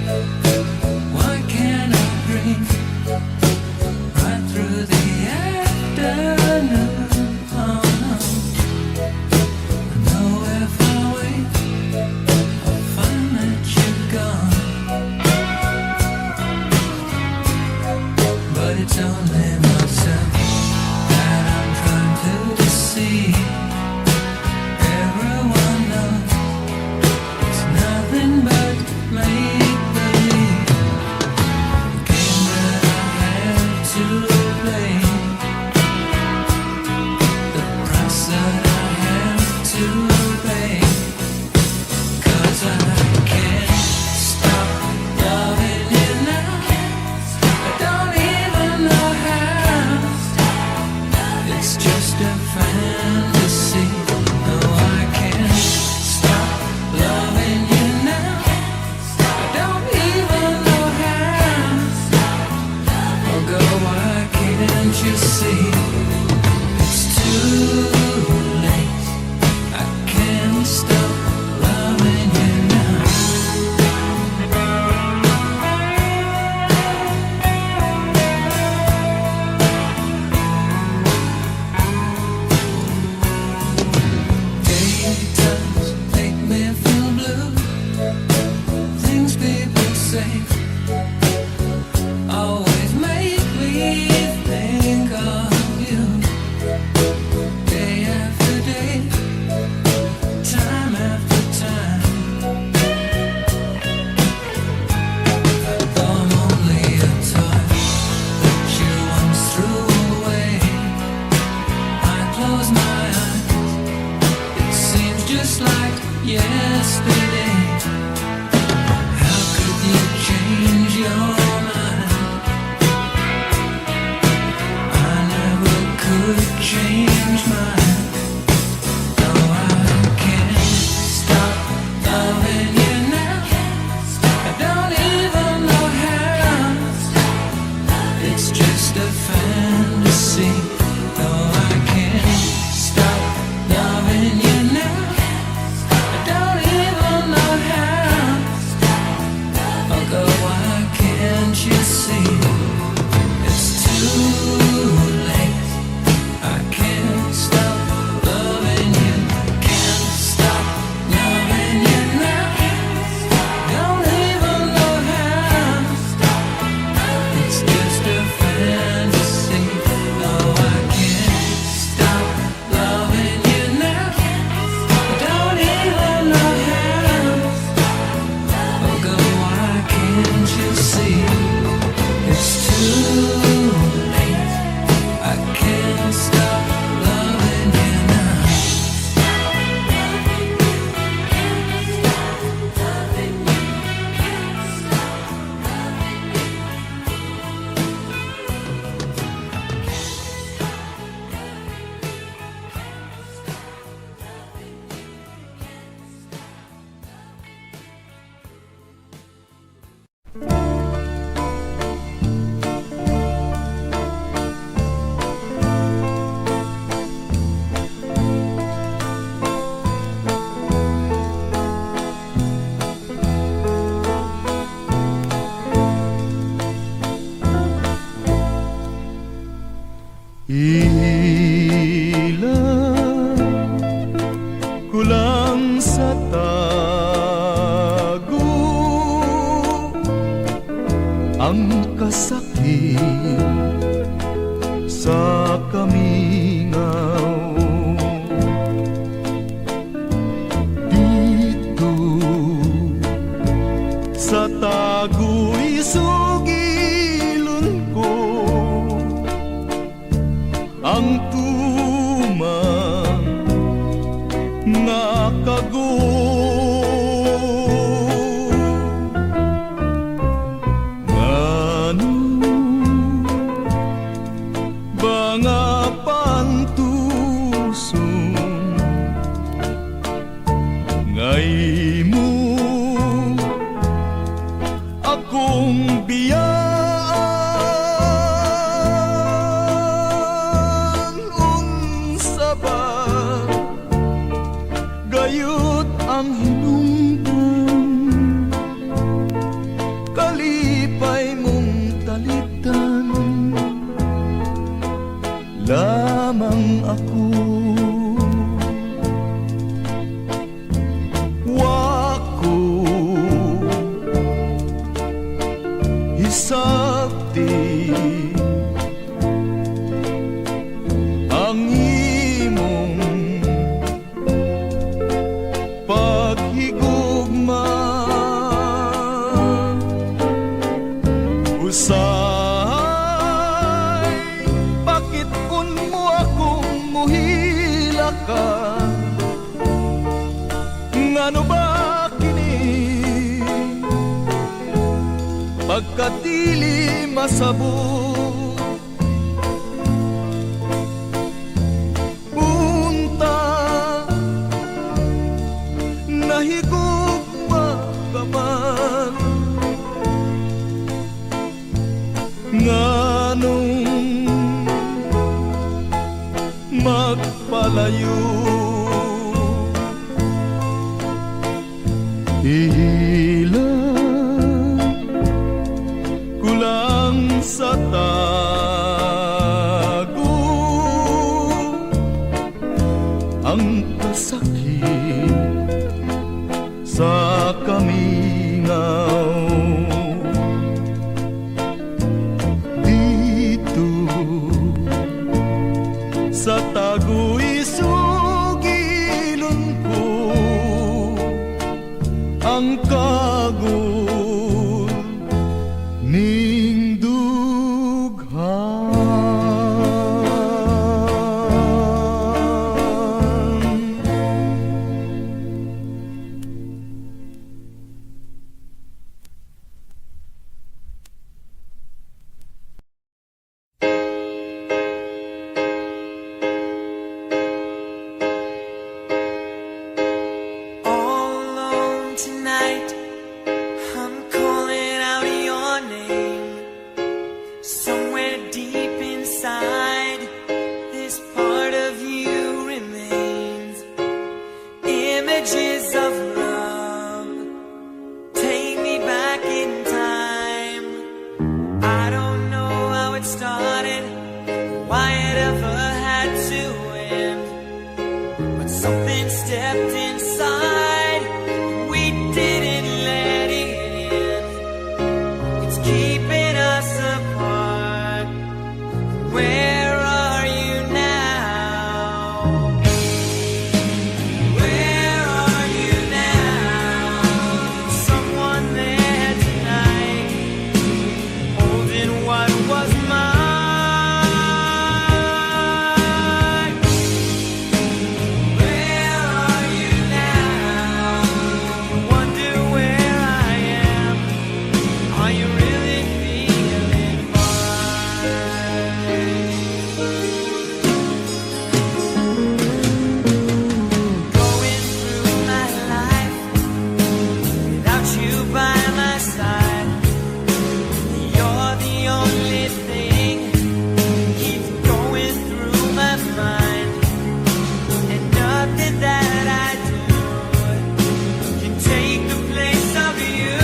Why can't I dream right through the afternoon? Oh no, I know if I wait, I'll find that you're gone. But it's only myself that I'm trying to deceive. Everyone knows it's nothing but make-believe. The game that I had to play, the price that I had to pay. 'Cause I can't stop loving you now. I don't even know how. It's just a fantasy. No, I can't stop loving you now. I don't even know how. Oh girl, why can't you see? It's too late. I can't stop loving you now. Daytimes make me feel blue. Things people say always make me think of you. Day after day, time after time. Though I'm only a toy that you once threw away, I close my eyes, it seems just like yesterday. How could you change your mind? I never could change mine. No, I can't stop loving you now. I don't even know how. It's just a fantasy. No, I can't stop loving you now. I don't even know how. Oh girl, why can't you see? It's too late. I can't stop loving you. Can't stop loving you now. Don't even know how. It's just a fantasy. No, I can't stop loving you now. I don't even know how. Oh girl, why can't you see? It's too late. I can't stop loving you now. Ilan kulang sa tago ang kasakit sa kamingaw. Dito sa tago'y sugilon ko ang tumang nga kago. Ngano ba nga pantusong ngay mo akong biyaan? Unsa ba gayud ang hinungdan ako. Wako hisabti ang imong paghigugma. Usay pakit-un mo akong muhila ka. Ngano ba kini pagkatili masabot? Punta nahigugma ka man. Nganong magpalayo? Ihilang kulang sa tago ang kasakit sa kamingaw. Dito sa tago'y sugilon ko ang kagul ning dughan. All alone tonight, I'm calling out your name. Somewhere deep inside, this part of you remains. Images of love take me back in time. I don't know how it started, why it ever had to end, but something stepped inside, we didn't let it in. It's keeping us apart. Where are you now? Where are you now? Someone there tonight, holding what was mine. Where are you now? Wonder where I am. Are you really feeling fine? Going through my life without you by my side. You're the only thing keeps going through my mind, and nothing that I do can take the place of you.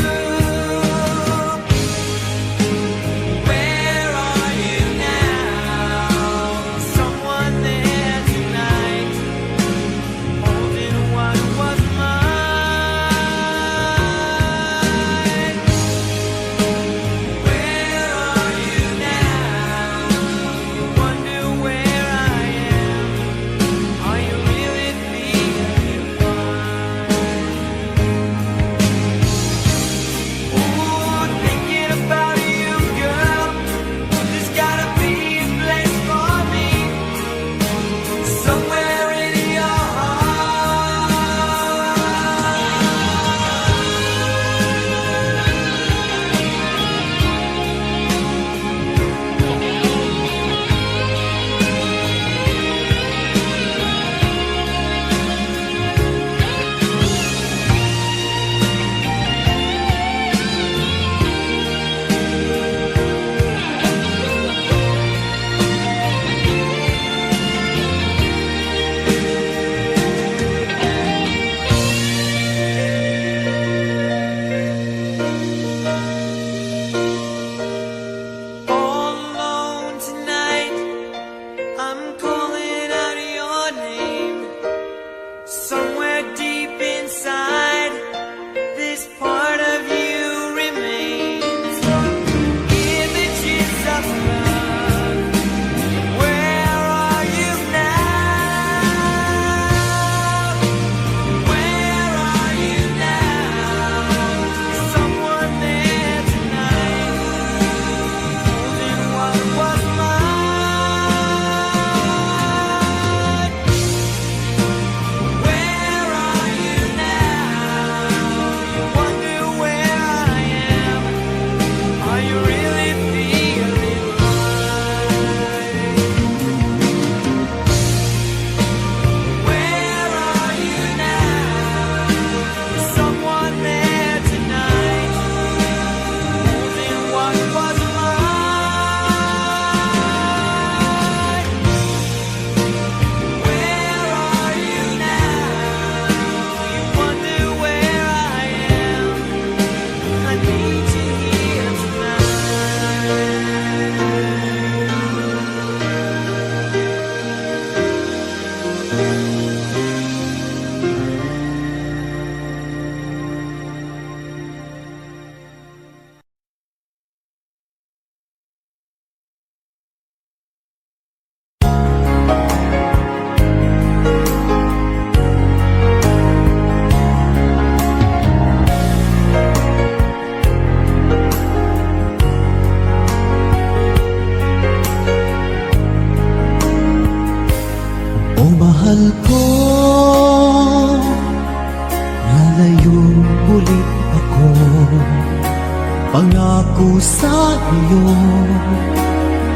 Pangako sa iyo,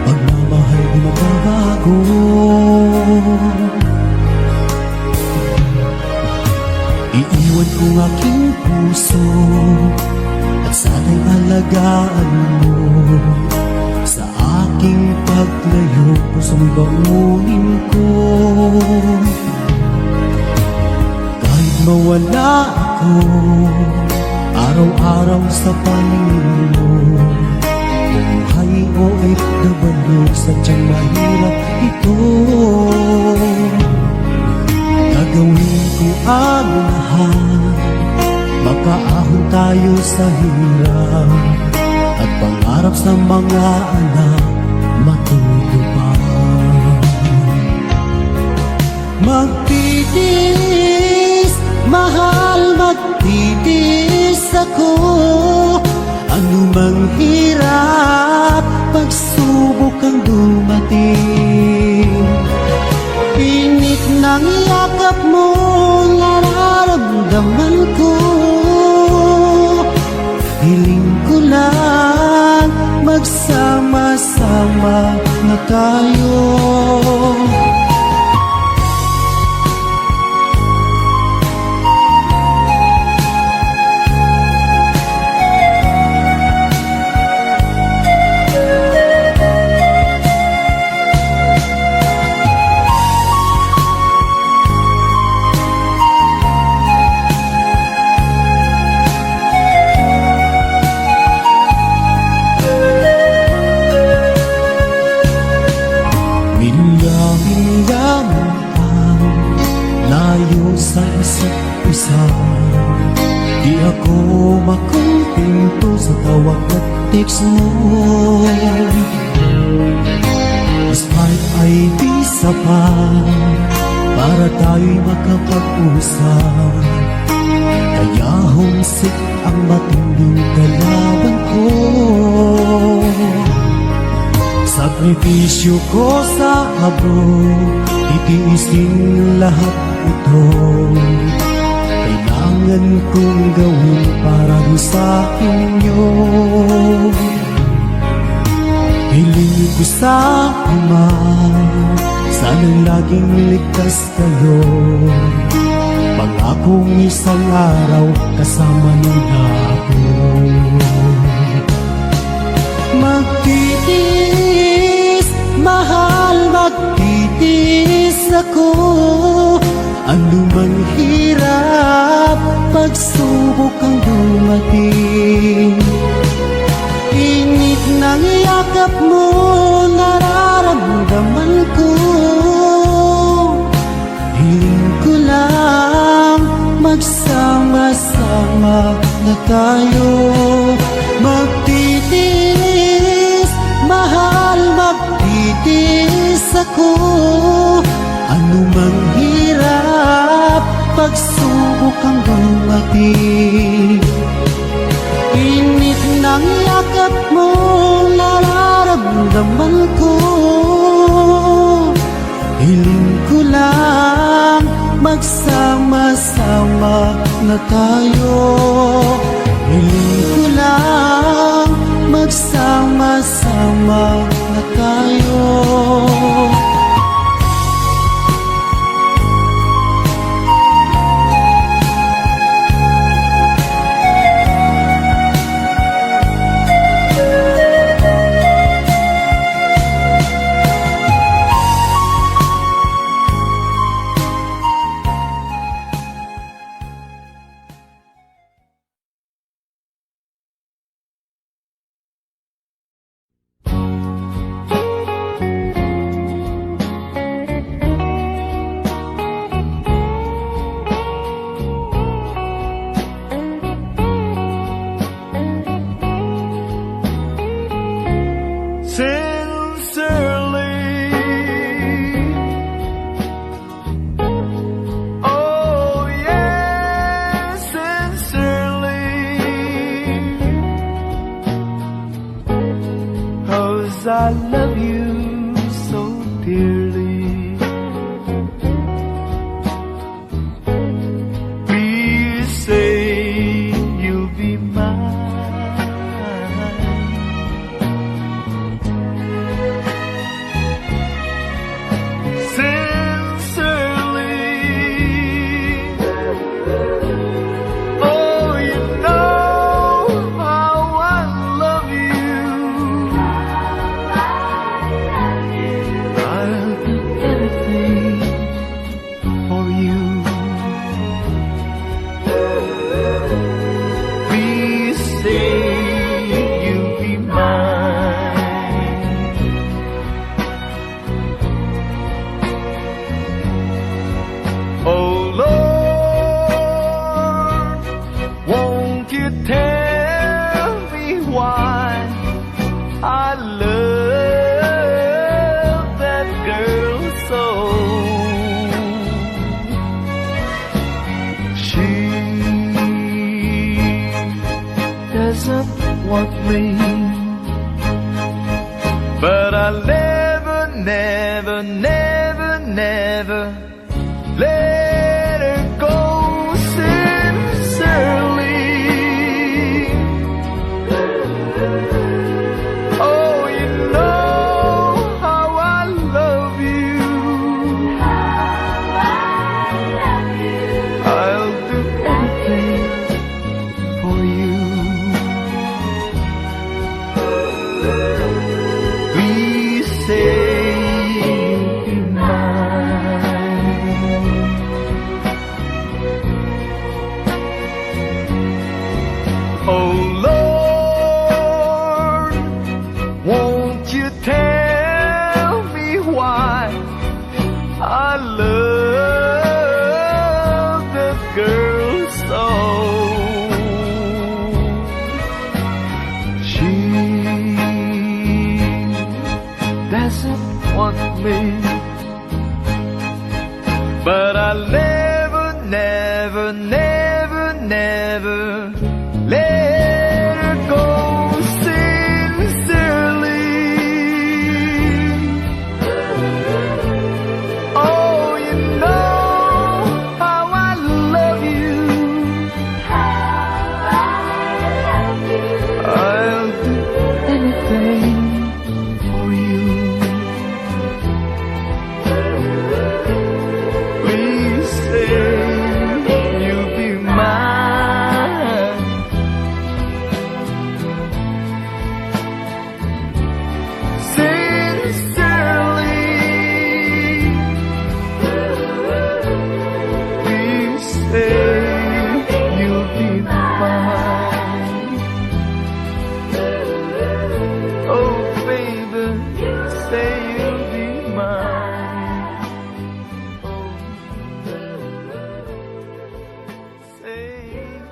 pagmamahal di magbabago. Iiwan ko aking puso at sana'y alagaan mo. Sa aking paglayo, pusong bangunin ko. Kahit mawala ako araw-araw sa paningin mo, buhay o OFW, sadyang mahirap ito. Gagawin ko ang lahat, makaahon tayo sa hirap, at pangarap sa mga anak matutupad. Magtitiis, mahal, magtitiis ako. Ano mang hirap, pagsubok ang dumating. Init ng yakap mo, nararamdaman ko. Hiling ko lang, magsama-sama na tayo. Sa isa't isa, di ako makontento sa tawag at text mo. Despite ay di sapat para tayo'y makapag-usap, kaya homesick ang matinding kalaban ko. Sakripisyo ko sa abroad, titiisin lahat ito. Kailangan kong gawin para rin sa inyo. Hiling ko sa Ama, sana'y laging ligtas kayo. Pangakong isang araw kasama niyo na ako. Magtitiis, mahal, magtitiis ako. Ano man hirap, pagsubok ang dumating. Init ng yakap mo, nararamdaman ko. Hiling ko lang, magsama-sama na tayo. Magtitiis, mahal, magtitiis ako. Ano mang hirap, pagsubok ang dumating. Init ng yakap mo, nararamdaman ko. Hiling ko lang, magsama-sama na tayo. Hiling ko lang, magsama-sama na tayo. I love you so dearly. Please say you'll be mine. want me, but I'll never, never, never, never let her go sincerely. Oh, you know how I love you. I'll do anything for you. Please say you'll be mine. Oh Lord, won't you tell me why I love the girl so? She doesn't want me, but I'll never, never, never, never let her go sincerely. Oh, you know how I love you. I'll do anything for you. Please say you'll be mine. Sincerely, please say you'll be mine. Oh baby, say you'll be mine. Oh, say you'll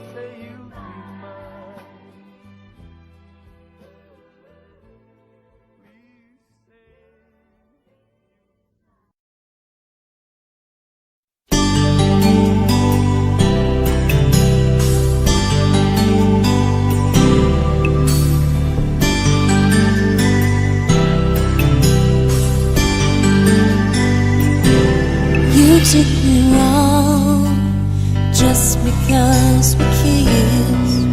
be mine. You took me wrong just because we kissed,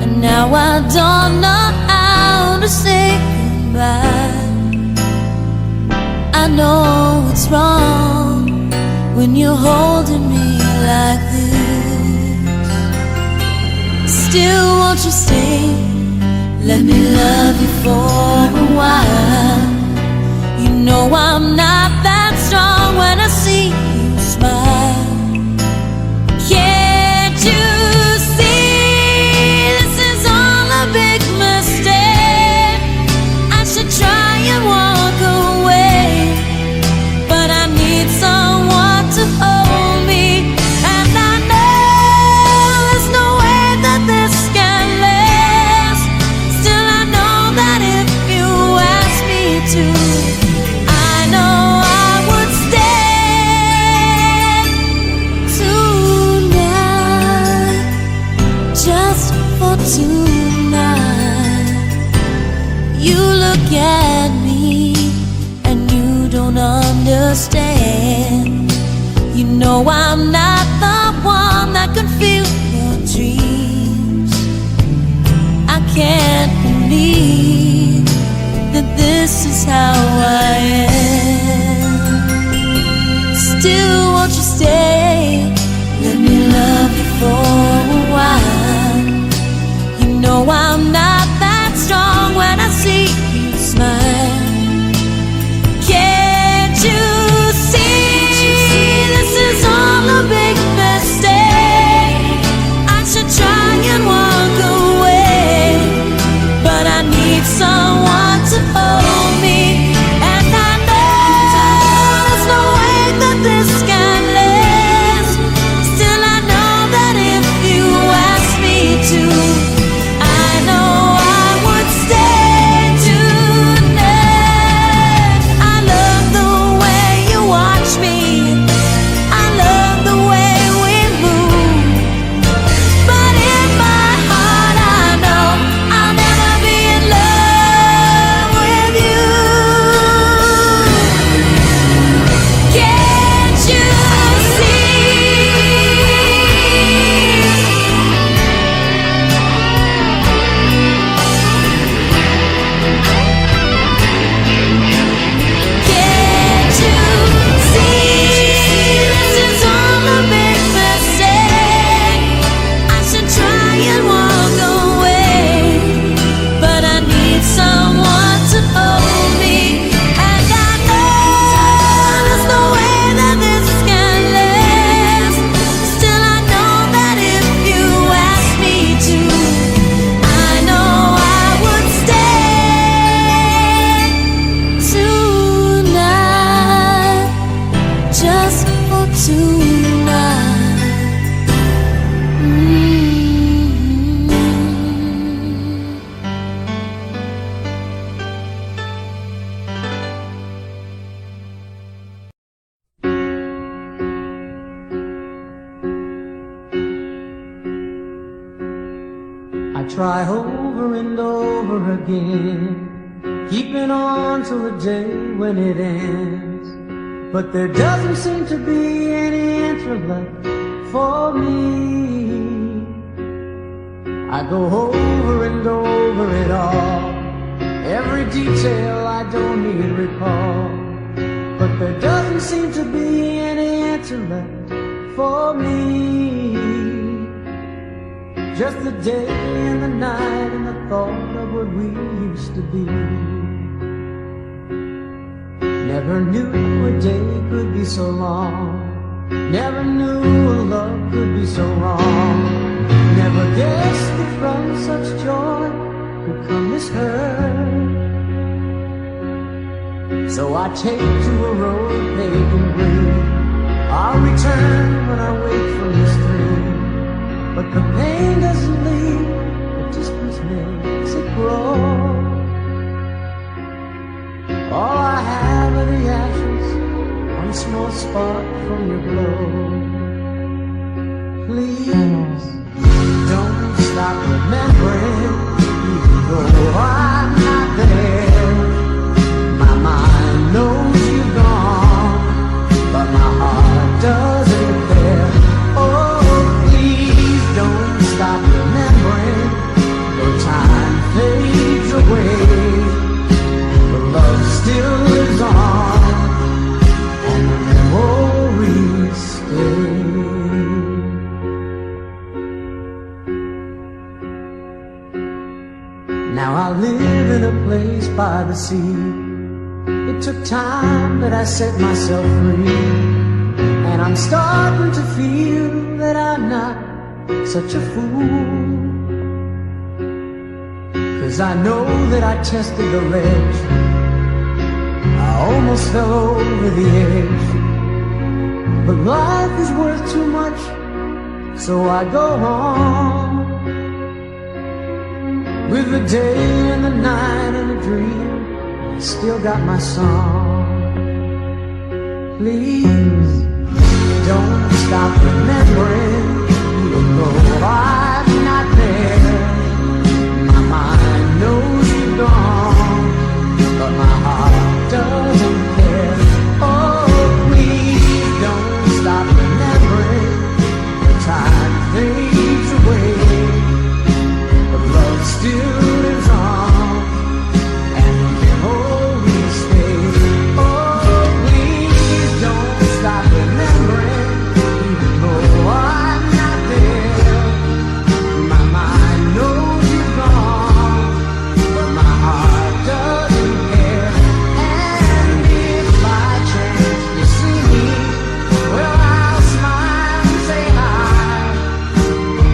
and now I don't know how to say goodbye. I know it's wrong when you're holding me like this. Still, won't you stay? Let me love you for a while. You know I'm not that strong when I see you smile. Can't you see this is all a big mistake? I should try and walk away, but I need someone to hold me, and I know there's no way that this can last. Still, I know that if you ask me to, I know I would stay tonight, just for tonight. You look at me and you don't understand. You know I'm not the one that can feel your dreams. I can't believe that this is how I am. Still, won't you stay? Let me love you for a while. You know I'm not that strong when I see you smile. Can't you see this is all a big mistake? I should try and walk away, but I need someone to hold me, and I know there's no way that this can last. try over and over again, keeping on till the day when it ends. But there doesn't seem to be any answer left for me. I go over and over it all, every detail I don't need recall. But there doesn't seem to be any answer left for me. Just the day and the night and the thought of what we used to be. Never knew a day could be so long, never knew a love could be so wrong. Never guessed that from such joy could come this hurt. So I take to a road paved in green, I'll return when I wake from this dream. But the pain doesn't leave, the distance makes it grow. All I have are the ashes, one small spark from your glow. Please don't stop remembering, even though I'm not there. My mind knows you're gone, but my heart doesn't care. Oh, please don't stop remembering, though time fades away. The love still lives on, and the memories stay. Now I live in a place by the sea. It took time, but I set myself free. And I'm starting to feel that I'm not such a fool. 'Cause I know that I tested the ledge, I almost fell over the edge. But life is worth too much, so I go on. With the day and the night and the dream, still got my song. Please don't stop remembering, even though I'm not there. My mind knows you're gone, but my heart doesn't care. Oh, please don't stop remembering, the time fades away, but love still lives on, and the memories stay. Oh, please don't stop remembering, even though I'm not there. My mind knows you're gone, but my heart doesn't care. And if by chance you see me, well, I'll smile and say hi.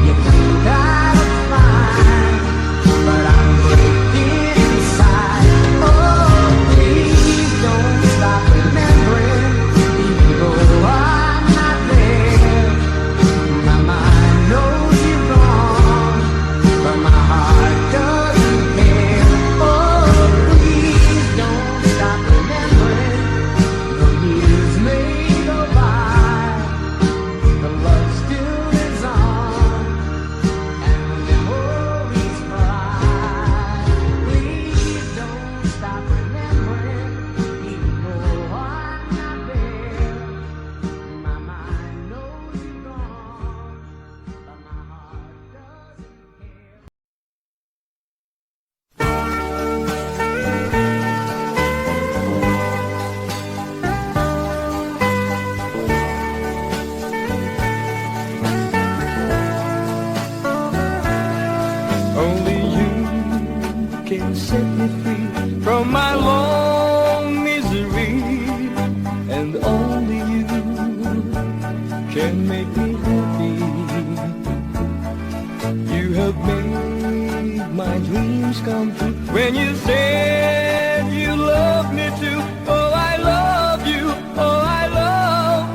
You think I look fine, but I'm breaking inside. Oh, please don't stop remembering, even though I'm not there. My mind knows you're gone, but my heart doesn't care. Oh, please don't stop remembering. The years may go by, the love still lives on, and the memories fly. Please don't stop remembering, even though I'm not there. My mind knows you're gone, but my heart doesn't care. Only you can set me free from my long misery, and only you can make me happy. You have made my dreams come true when you said you love me too. Oh, I love you. Oh, I love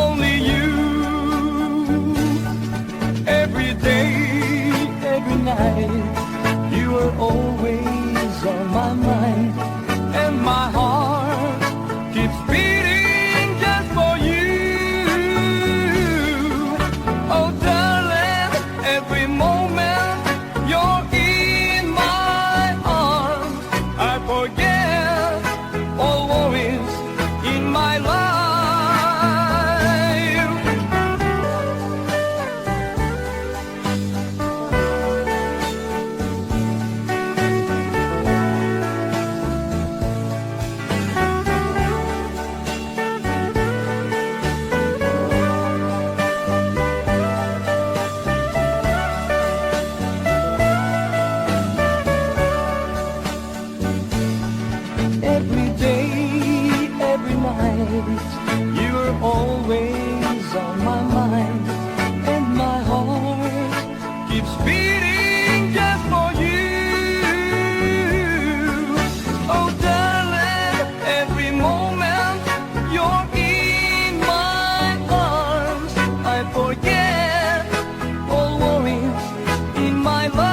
only you. Every day, every night, you are always on my mind, and my heart keeps beating just for you. Oh, darling, every moment you're You were always on my mind, and my heart keeps beating just for you. Oh, darling, every moment you're in my arms, I forget all worries in my life.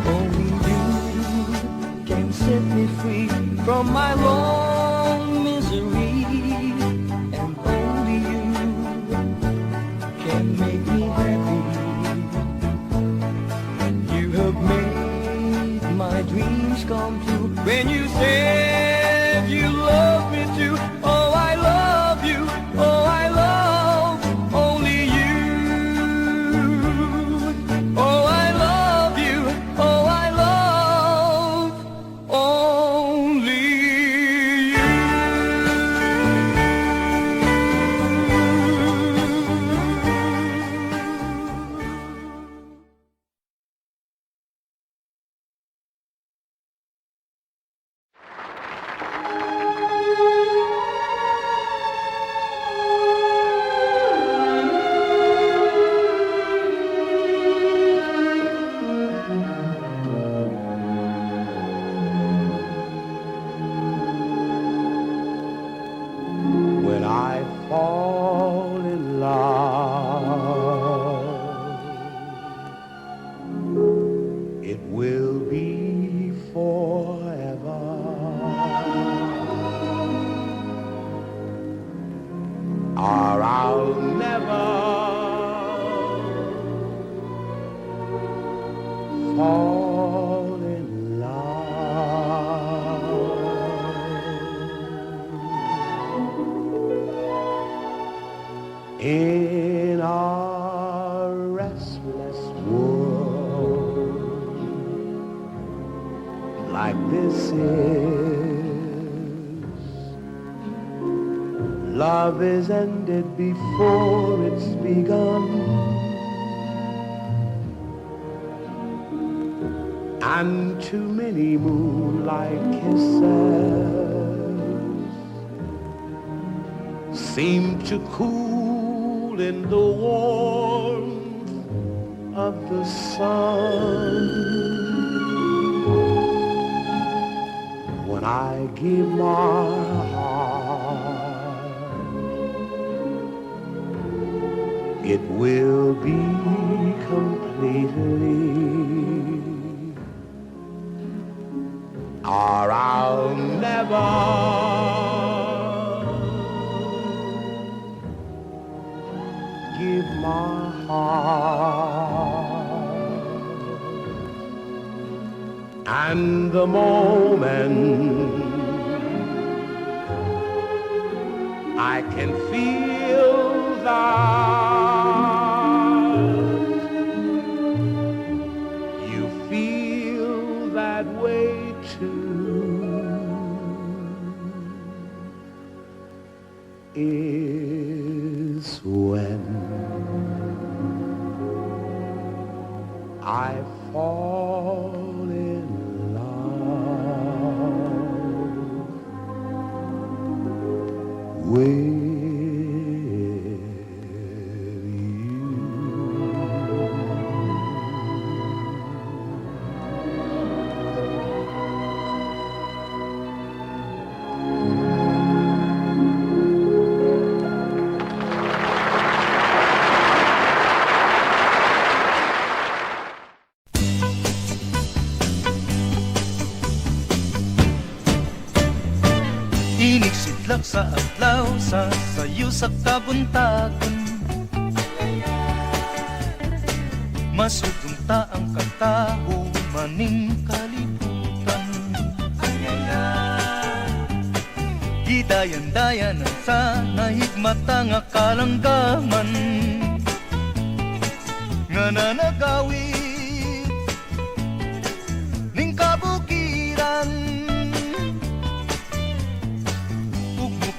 Only you can set me free from my long misery, and only you can make me happy. You have made my dreams come true when you said you love me too. Oh, I love you. Oh, I love only you. Oh, I love you. Oh, I love only you. When I fall in love, it will be forever. Or I'll never fall in love. In our restless world, like this is, love is ended before it's begun, and too many moonlight kisses seem to cool in the warmth of the sun. When I give my heart, it will be completely, or I'll never give my heart. And the moment I can feel that you feel that way too is when I fall in love with you. Iniksidlak sa adlaw sa sayo sa kabuntagon, masugunta ang katao maning kalibutan. Gidayan-dayanan sa nahigmata nga kalanggaman, nga nanagawid ning kabukiran.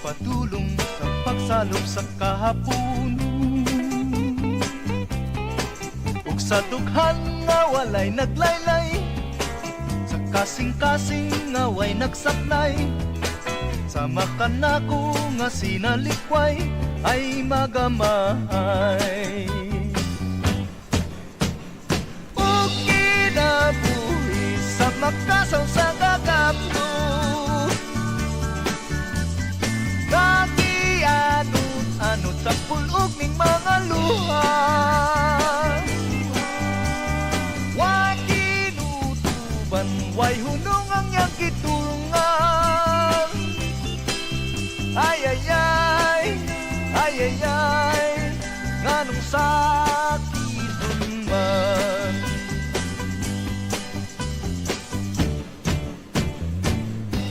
Patulong sa pagsalop sa kahapon, ug sa dughan nga walay naglaylay, sa kasing-kasing nga way nagsaklay, Sama ka na ko nga sinalikway ay magamay. Ug kinabuhi sa makasaw sa kakapto, kakianod-anod sa pulog ning mga luha. Wa kinutuban, way hunong ang iyang kitulungan. Ay ay ay, ay ay ay, nganong sakit man.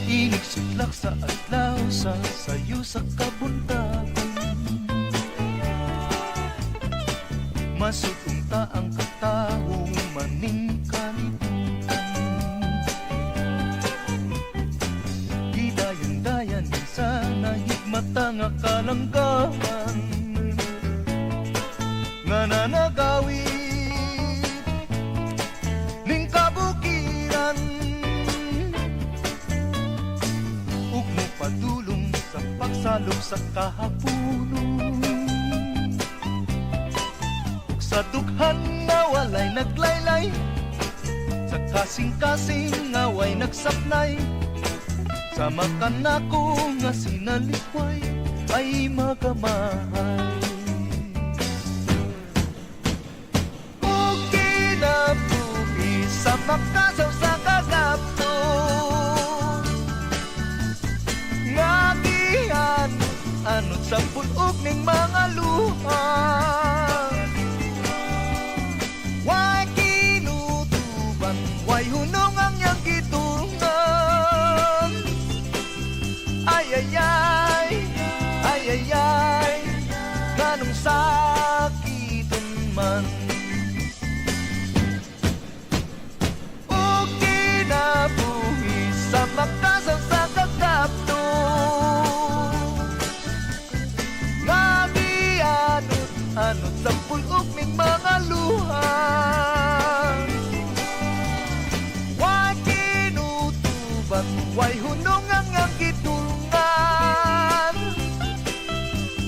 Inig sutlak sa adlaw sa sayo sa kabuntagan, masutunta ang katao maning kalibutan. Gidayan-dayan sa nahigmata nga kalanggahan, nga nanagawit ning kabukiran. Ug mo padulong sa pagsalom sa kahapunon, ug sa dughan na walay naglaylay, sa kasing-kasing nga way nagsapnay. Sama ka na ko nga sinalikway ay magamahay. Ug kinabuhi sa makasaw sa kagapto, nga gianod sa pulog ning mga luha. Way kinutuban, way hunong ang iyang gitulungan. Ay ay ay, ay ay ay, nganong sakiton man. Ug kinabuhi sa makasaw sa kakapto, nga gianod-anod sa pulog ning mga luha. Way kinutuban, way hunong ang iyang gitulungan.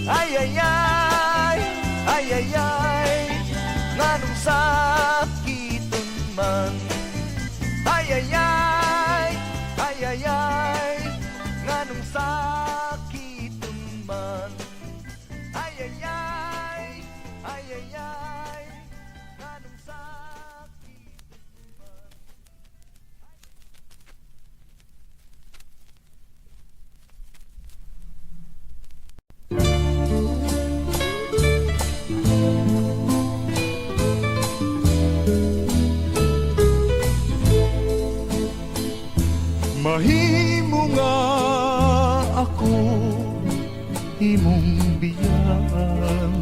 Ay ay ay, ay ay ay, nganong sakiton man. Ay ay ay, ay ay ay, nganong sakiton man. Ay ay ay, ay ay ay, nganong sakiton man. Mahimo nga ako imong biyan,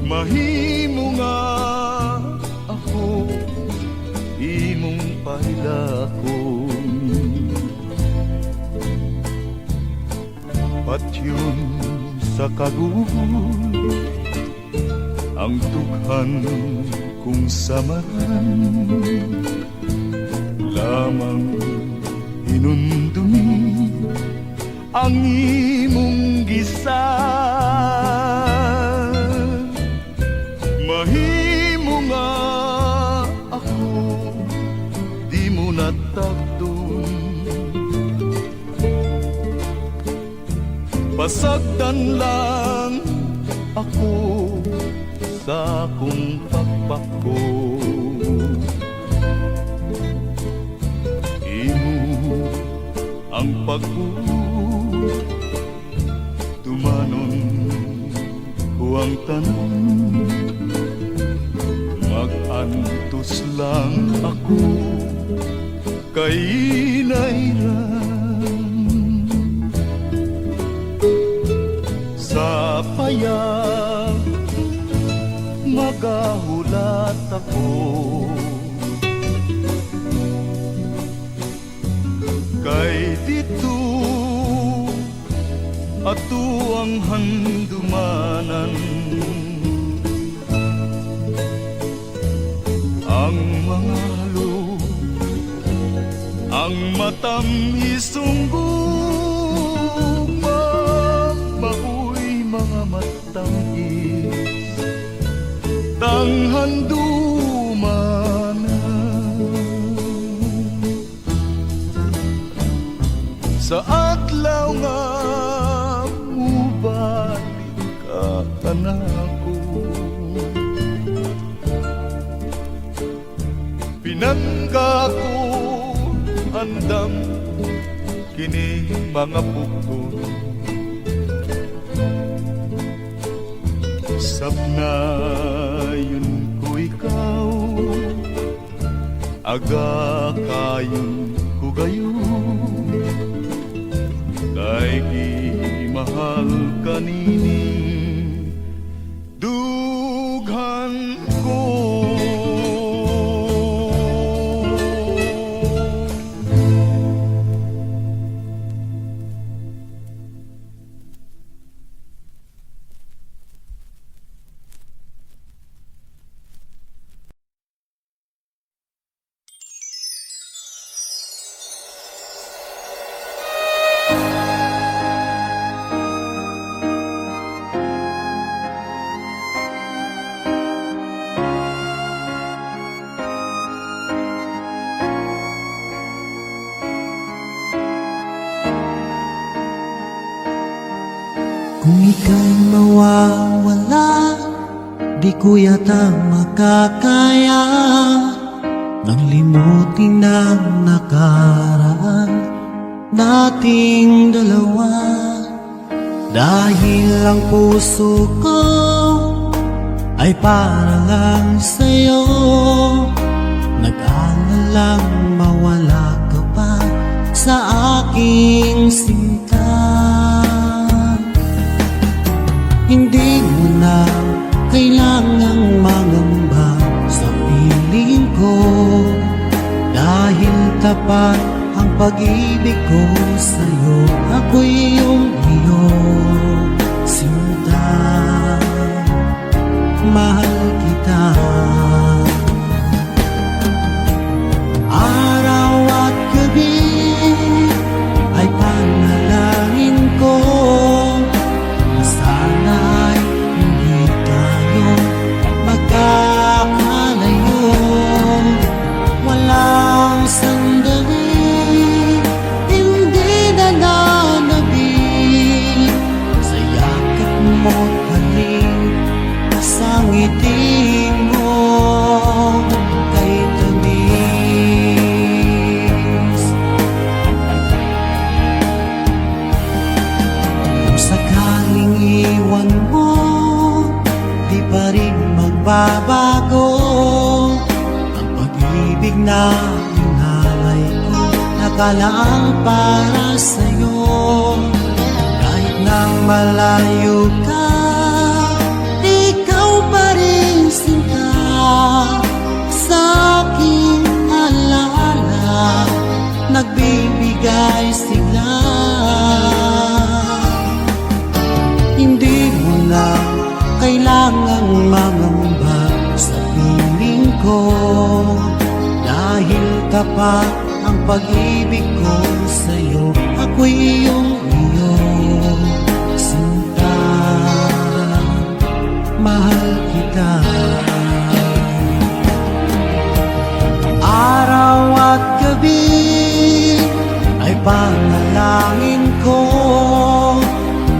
mahimo nga ako imong pahilakon. Patyon sa kagubon ang tughan kung samaran, lamang hinundumi ang imong gisan. Mahimo nga ako di mo natagdon, pasagdan lang ako sa akong pagpako. Imo ang pagbuo, tumanon ko ang tanan, mag-antos lang ako kay nairan. Sa payag magahulat ako, kay dito ato ang handumanan. Ang mga halo, ang ang matamis-ong guma, maoy mga matamis, tanghanduma na. Sa adlaw nga mubalik ka kanako, pinangga ko andam kini mga pugton, sapnayon ko ikaw, aga kayon ko gayon, kay mahal kanini dughan ko. Kung ika'y mawawala, di ko yata makakaya nang limutin ang nakaraan nating dalawa. Dahil ang puso ko ay para lang sa'yo, nag-aalalang mawala ka pa sa aking sinta. Hindi mo na kailangang mangamba sa piling ko, dahil tapat ang pag-ibig ko sa'yo. Ako'y iyong iyong sinta, mahal kita. Araw at gabi ay panalangin ko, sana'y hindi tayo magkakalayo. Walang sandali, hindi nananabik sa yakap mo't halik, sa ngiti mo kay tamis. Kung sakaling iwan mo, di pa rin magbabago ang pag-ibig na inalay ko, nakalaang para sa'yo. Kahit nang malayo ka, ikaw pa rin sinta sa aking alaala, nagbibigay sigla. Hindi mo na kailangang mangamba sa piling ko, dahil tapat ang pag-ibig ko sa'yo. Ako'y iyong sinta, mahal kita. Araw at gabi ay panalangin ko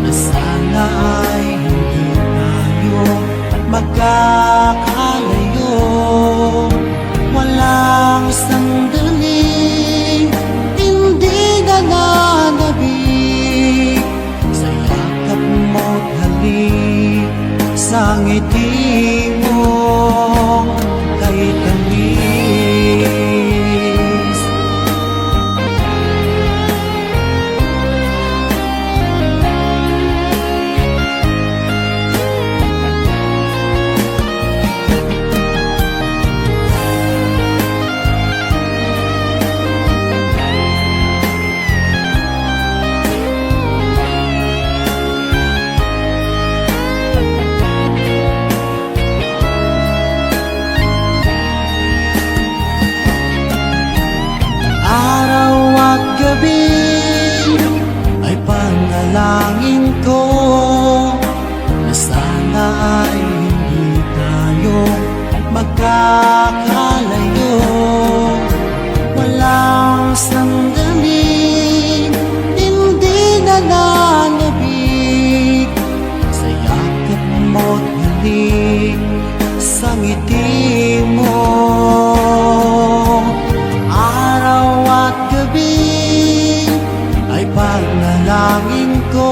na sana ay hindi tayo magkakalayo. Walang sandali, hindi nananabik sa yakap mo't halik, sa ngiti mo magkakalayo. Walang sandaling hindi nalalabig sa yakap mo't halik sa ngiti mo. Araw at gabi ay panalangin ko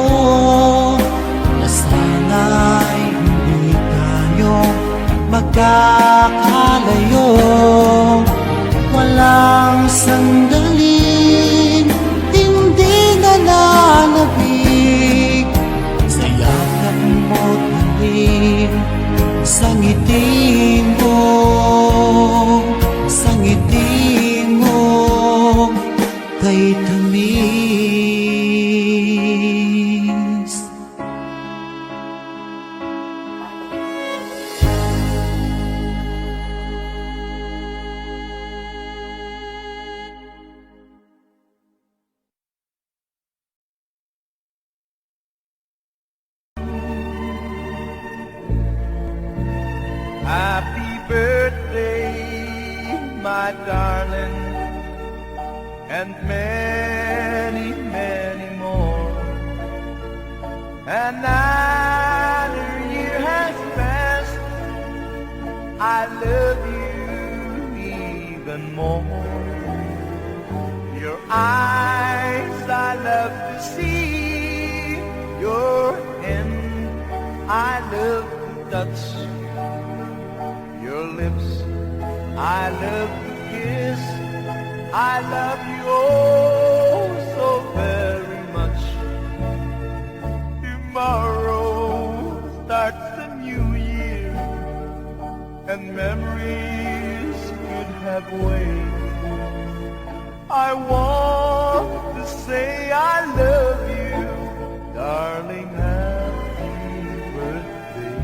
na sana'y hindi tayo magkakalayo. Walang sandaling hindi nalalabig sa yakap mo't halik sa ngiti mo, sa ngiti mo kay tamis. Happy birthday, my darling, and many, many more. Another year has passed, I love you even more. Your eyes I love to see, your hand I love to touch, your lips I love to kiss. I love you oh so very much. Tomorrow starts the new year, and memories could have waited. I want to say I love you, darling. Happy birthday.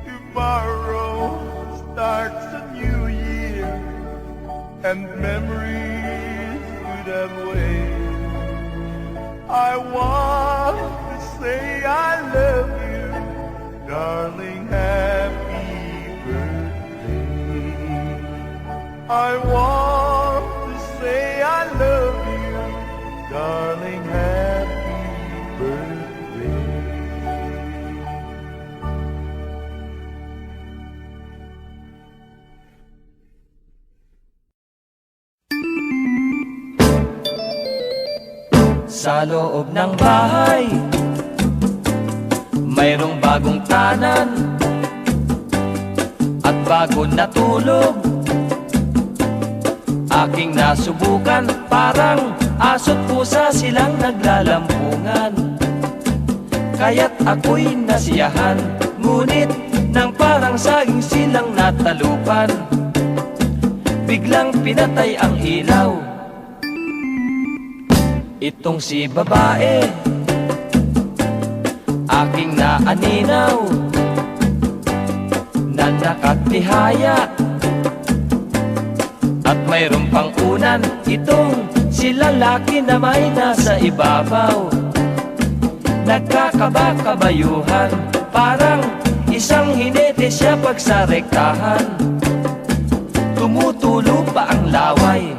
Tomorrow starts a new year, and memories could have waited. I want to say I love you, darling. Happy birthday. I want to say I love you, darling. Happy birthday. Sa loob ng bahay, mayroong bagong tanan at bago natulog. Aking nasubukan, parang aso't pusa silang naglalampungan. Kaya't ako'y nasiyahan, ngunit nang parang saging silang natalupan, biglang pinatay ang ilaw. Itong si babae, aking naaninaw, na nakatihaya. At mayroong pang unan, itong si lalaki na may nasa ibabaw. Nagkakabakabayuhan, parang isang hinete siya pag sa rektahan. Tumutulo pa ang laway.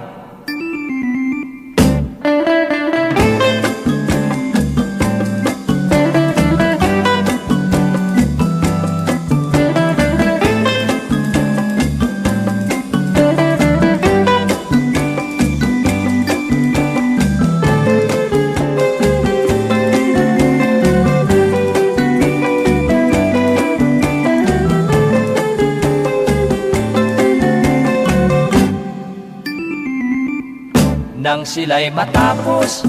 Nang sila'y matapos,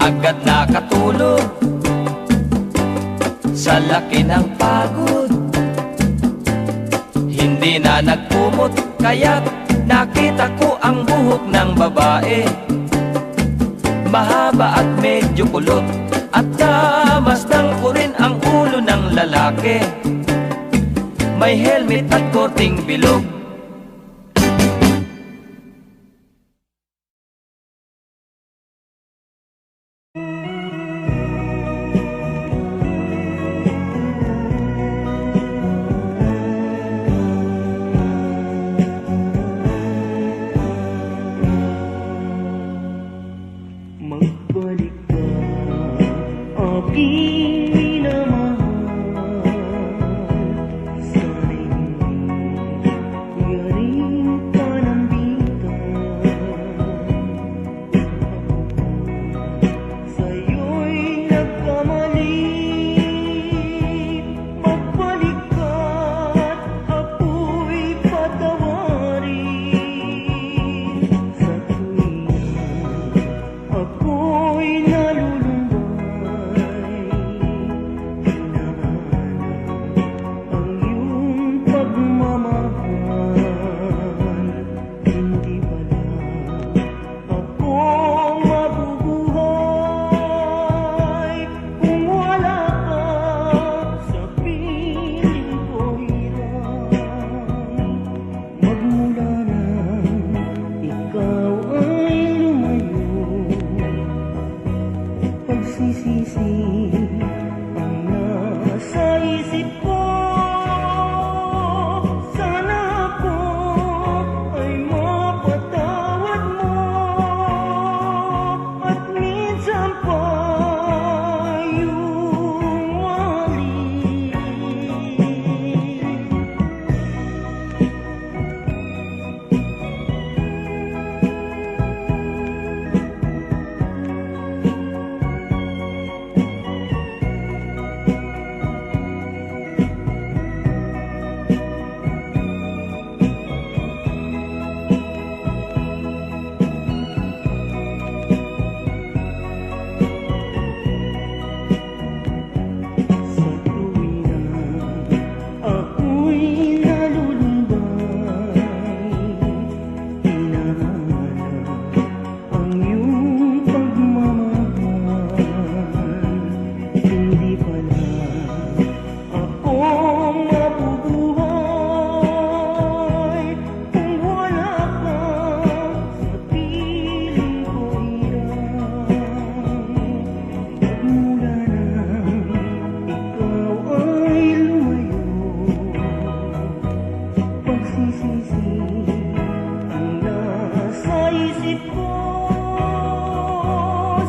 agad nakatulog sa laki ng pagod. Hindi na nagkumot kaya't nakita ko ang buhok ng babae. Mahaba at medyo kulot, at namasdan ko rin ang ulo ng lalaki. May helmet at korting bilog. Magbalik ka, aking minamahal. Sana'y hindi yaring panambitan. Sa'yo'y nagkamali. Magbalik ka't ako'y patawarin. Sa tuwing ako'y nalulumbay, hinahanap ang iyong pagmamahal. Hindi pala ako mabubuhay kung wala ka sa piling ko hirap. Magmula nang ikaw ay lumayo, pagsisisi ang nasa isip ko. Sana ako ay mapatawad mo, at minsan pa iyong mahalin. Sa tuwing ako'y nalulumbay, hinahanap ang iyong pagmamahal. Hindi pala ako mabubuhay kung wala ka sa piling ko hirap. Magmula nang ikaw ay lumayo, pagsisisi ang nasa isip ko.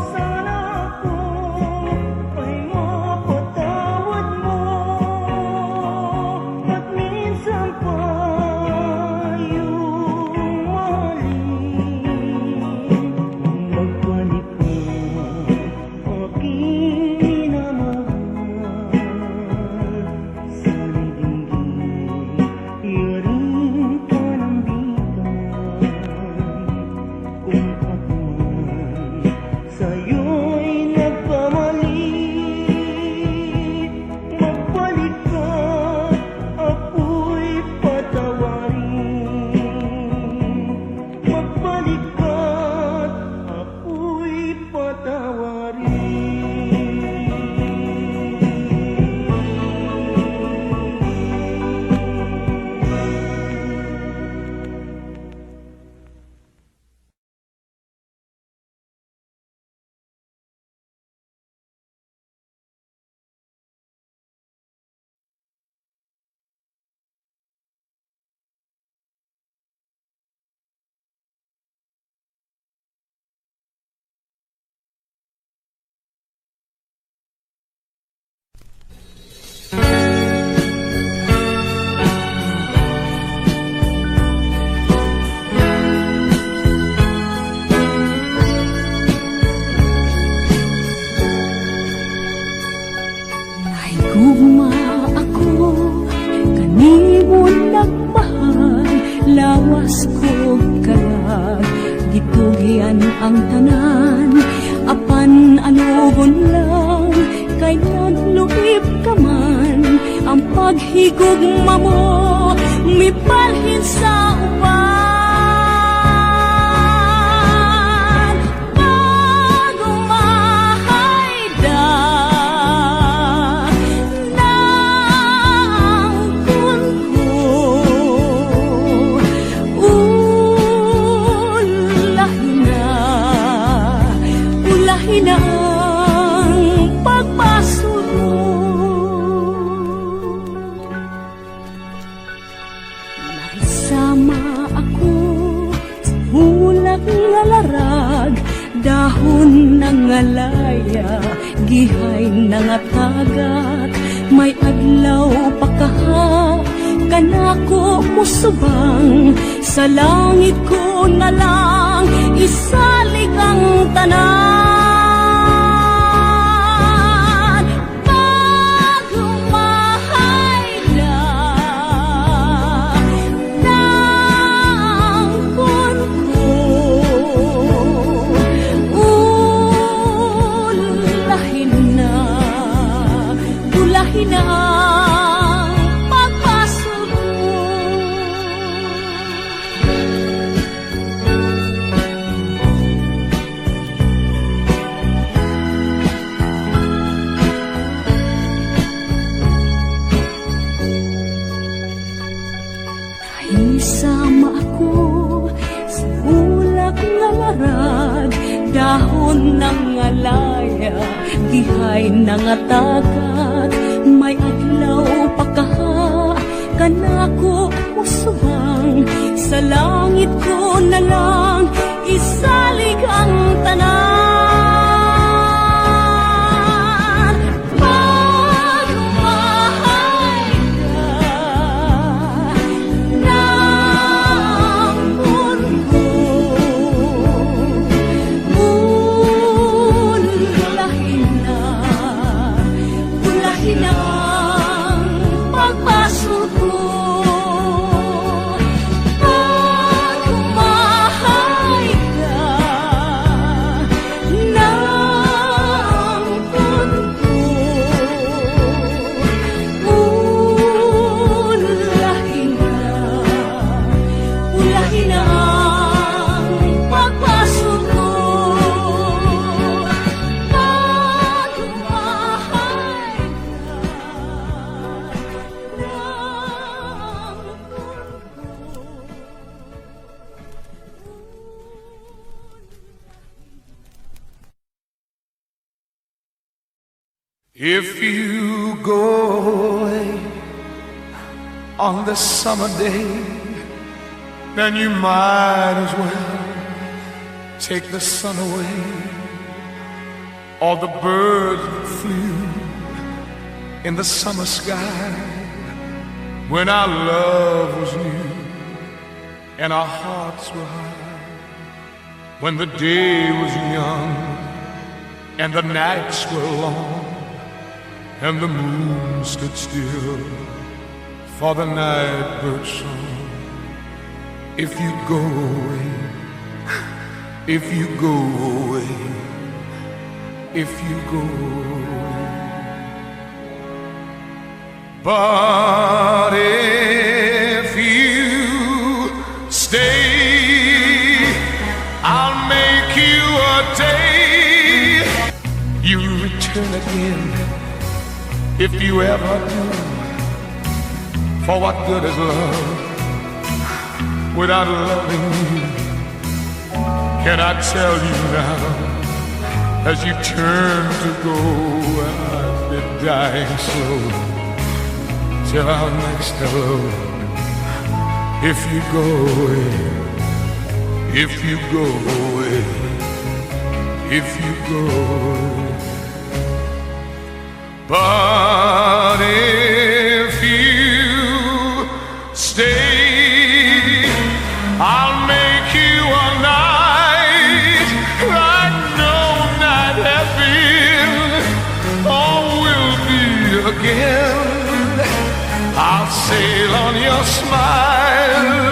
Sana ako ay mapatawad mo, at minsan pa iyong mahalin. Magbalik ka, aking minamahal. Sana'y hindi yaring panambitan. Kung ako man sa'yo'y nagkamali, magbalik ka, ako'y patawarin. Magbalik ka, ako'y patawarin. Naigugma ako, kanimon nagmahal, lawas ko kalag, gitugian ang tanan, apan Dula-hinaang pagpasulong. Naisama ako sa hulak nga larag, dahon ng alaya, gihay ng atagat. May adlaw pa kaha, kanako musubang, sa langit ko na lang isalig ang tanan. Pag humahay na ng kunko, ulahin na, dulahin na ang pagpasulong. Isama ako sa ulak nga larag, dahon ng alaya, gihay ng atagat. May adlaw pa kaha, kanako usubang, sa langit ko na lang isalig ang tanan. Pag humahay ka ng mundo, ulahin na ang pagpasuko. Pag humahay ka ng mundo, ulahin na ang pagpasuko. Pag humahay If you go away on the summer day, then you might as well take the sun away. All the birds that flew in the summer sky when our love was new and our hearts were high, when the day was young and the nights were long and the moon stood still for the night bird song. If you go away, if you go away, if you go away. But if you stay, I'll make you a day you return again. If you ever do, for what good is love without loving you? Can I tell you now, as you turn to go, I've been dying slow till our next hello. If you go away, if you go away, if you go away. But if you stay, I'll make you a night like no night has been or will be again. I'll sail on your smile,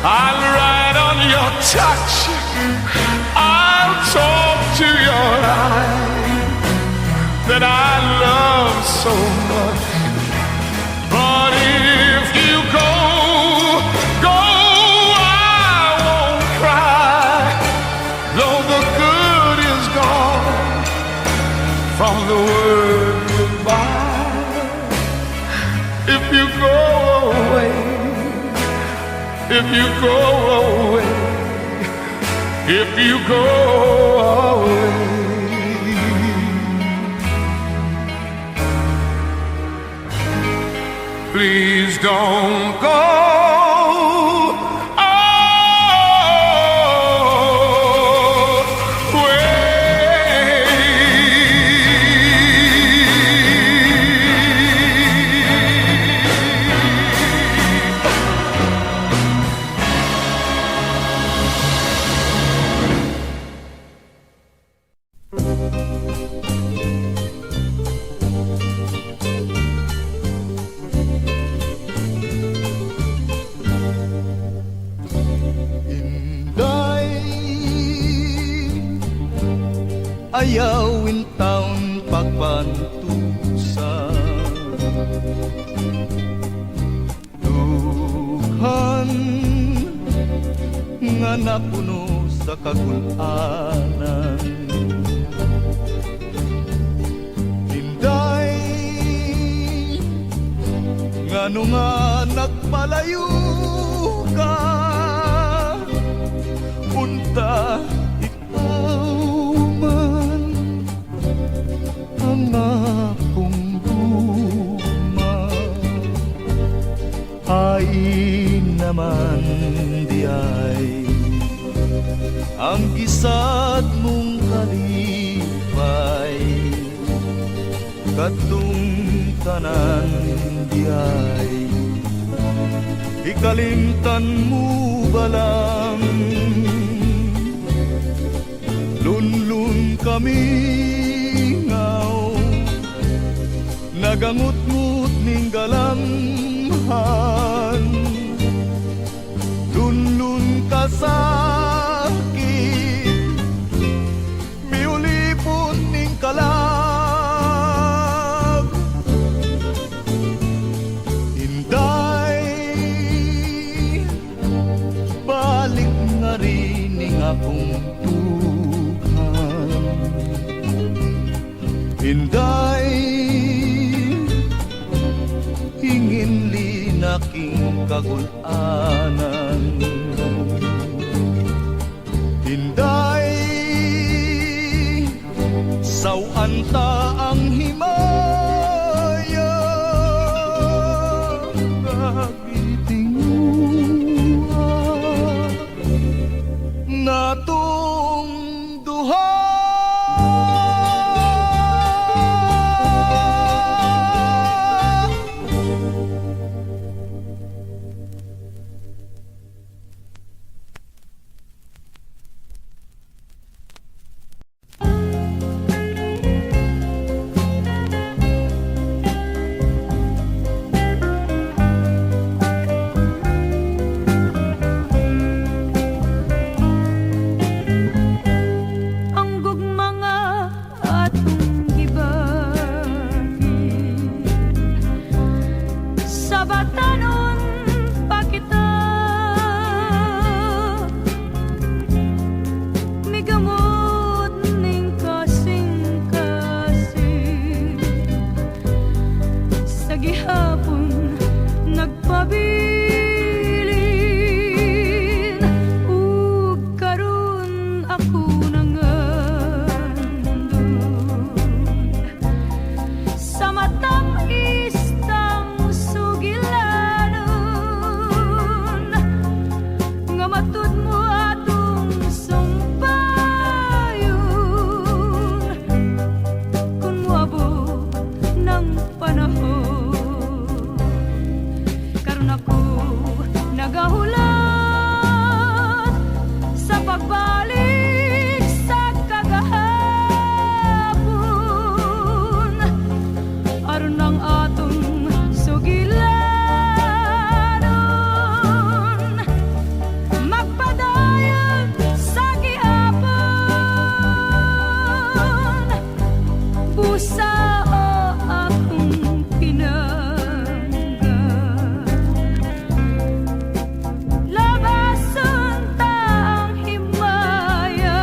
I'll ride on your touch, I'll talk to your eyes that I love so much. But if you go, I won't cry, though the good is gone from the word goodbye. If you go away, if you go away, if you go away. don't go Inday, ayawin taon pagpantusa, dughan nga napuno sa kagulanan. Inday, ngano nga nagpalayo ka, punta ikaw man ang akong duma. Ay naman di ay ang gisad mong kalipay, kadtong tanan di ay ikalimtan mo balang. Lunlun kami ngaw, nagangut-ngut ning galamhan. Lunlun ka sakit, miulipon ning kalag. Inday, balik nga rin ning akong tughan. Inday, hingin linaking kagulanan. Inday, sawan ta ang himaya, kagitinguha natong duha. Ang gugma nga atong gibagi, sa batanon pa kita migamot ning kasing-kasing. Sa gihapon nagpabilin, ug karon ako nangandun sa matang istang sugilanon, nga matud mo atong sumpayon kung moabot ng panahon. Karon ako nagahulat sa pagbalik sa kagahapon, aron ang atong sugilanon magpadayon sa gihapon. Busa o akong pinanggan, labason ta ang himaya.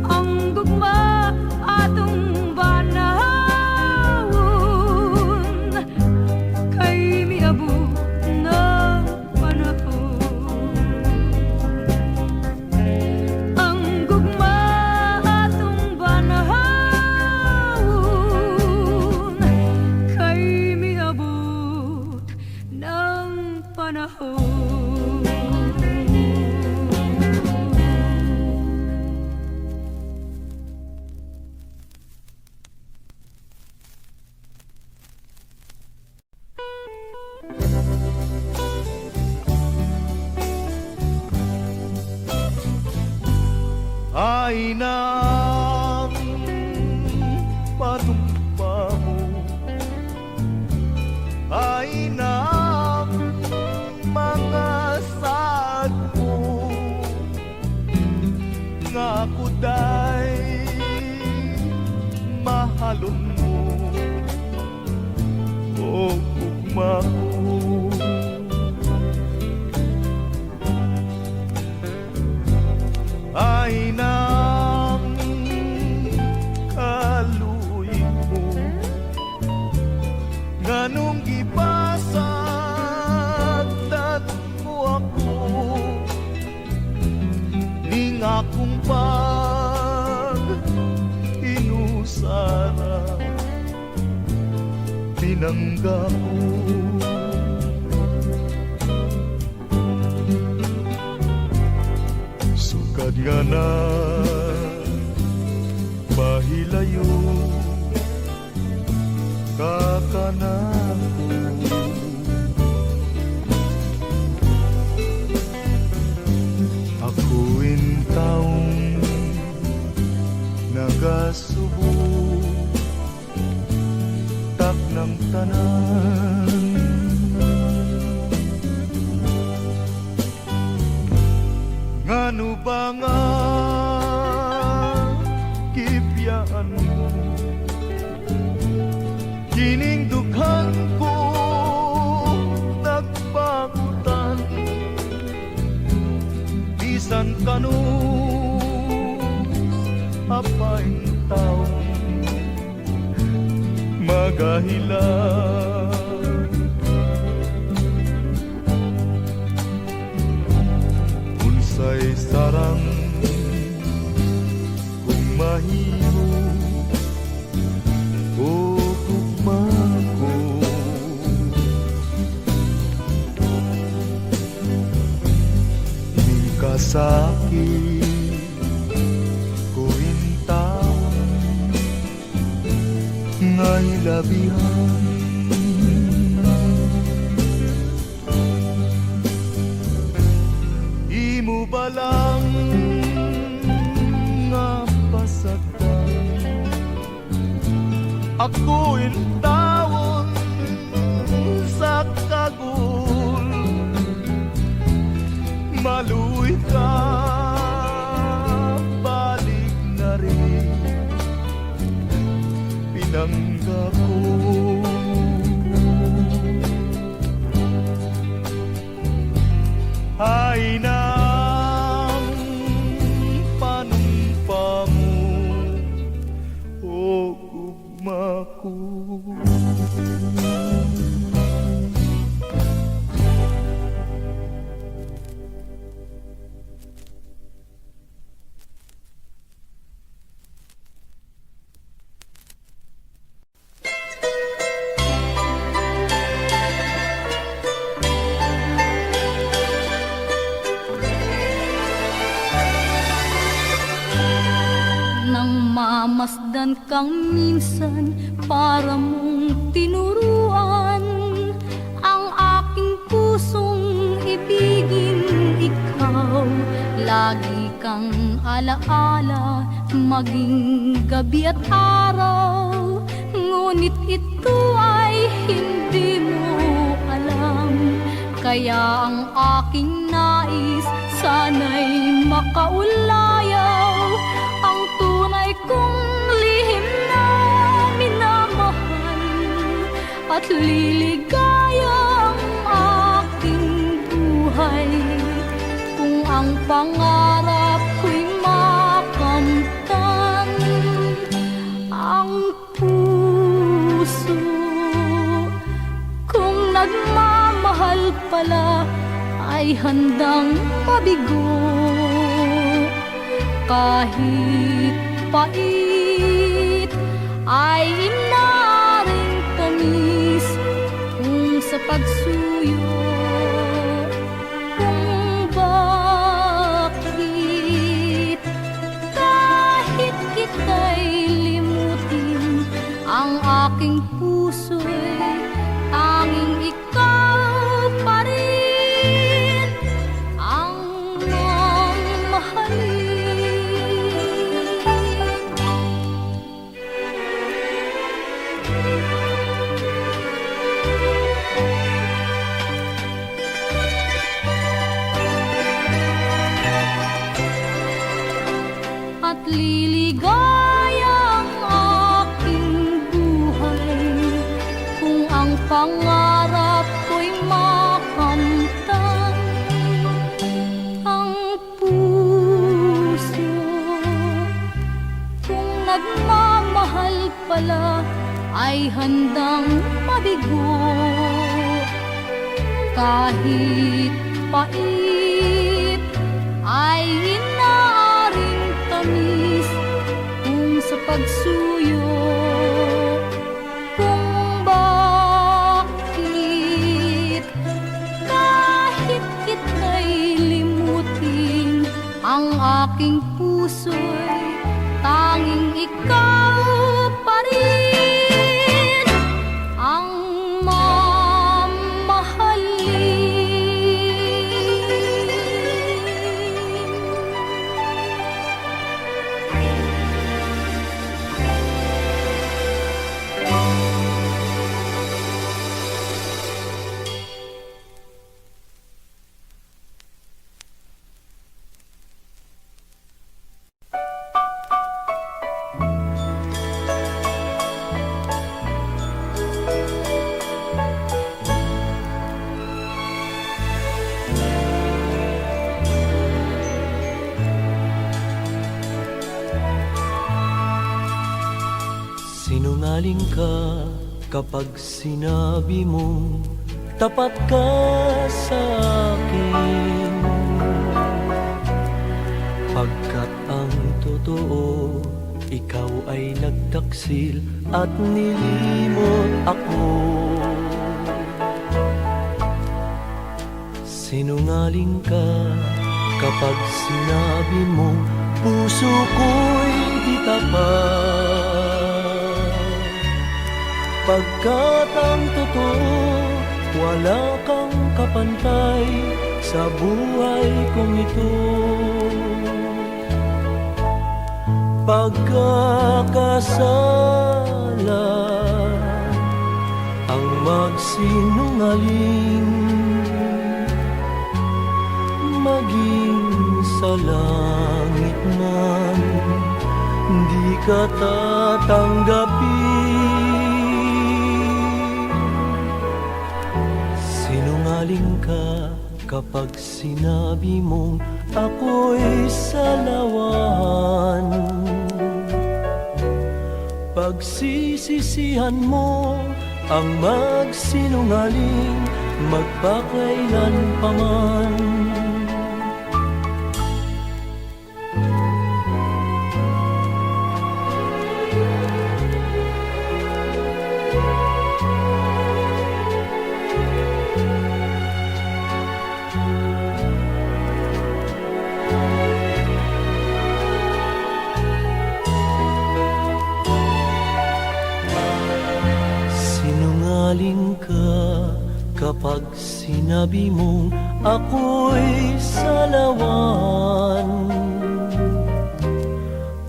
Ang gugma atong banawon, kay miabot ng panahon. Ang gugma atong banahawon, kay miabot ay ng panumpa mo, ay ng mga saad mo, nga ako day mahalon mo, o ugma ko. Ay ng kaluy mo, nganong gipasagdan mo ako, ning akong pag-inusara, pinangga ko. Sukad nga na mahilayo kakanako, akuin taong nagasubo tak ng tanan. Ngano ba nga kipyaan mo, kining dughan ko nagpagutan, bisan kanu apaing taong magahilan. Unsay sarang kung mahimo o gugma ko, di ka sakit kuin taon nga'y labihan. Imo ba lang nga pasagdan, ako'y tawon sa kagul, maluwi ka balik na rin, pinangga ko. Ay ng panumpa mo, o ugma ko. Nang mamasdan kang minsan para mong tinuruan ang aking pusong ibigin ikaw, lagi kang alaala maging gabi at araw, ngunit ito ay hindi mo alam, kaya ang aking nais sana'y makaulayaw ang tunay kong lihim na minamahal, at liligaya ang aking buhay kung ang pangarap ko'y makamtan. Ang puso kung nagmamahal pala ay handang mabigo, kahit pait ay inaring tamis kung sa pagsuyo, kung bakit kahit kita'y limutin, ang aking puso'y tanging ikaw pa rin ang mamahalin. ligaya ang aking buhay kung ang pangarap ko'y makamtan. Ang puso kung nagmamahal pala ay handang mabigo kahit pait ay inaaring tamis kung sa pagsuyo. Kung bakit kahit kita'y limutin, ang aking puso'y tanging ikaw pa rin ang Sinungaling ka kapag sinabi mo tapat ka sa akin. Pagkat ang totoo, ikaw ay nagtaksil at nilimot ako. Sinungaling ka kapag sinabi mo puso ko'y di tapat. Pagkat ang totoo, wala kang kapantay sa buhay kong ito. Pagkakasala ang magsinungaling, maging sa langit man di ka tatanggapin. Sinungaling ka kapag sinabi mong ako'y salawan. Pagsisisihan mo ang magsinungaling magpakailan pa man. Sinungaling ka kapag sinabi mong ako'y salawan.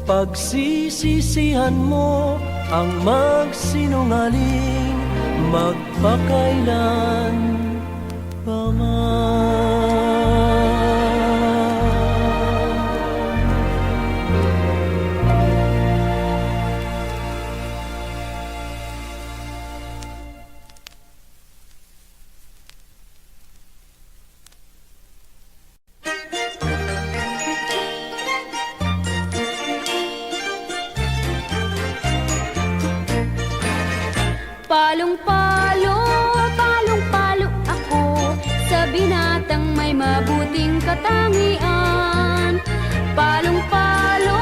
Pagsisisihan mo ang magsinungaling magpakailan pa man. Palong-palo, palong-palo ako sa binatang may mabuting katangian. Palong-palo,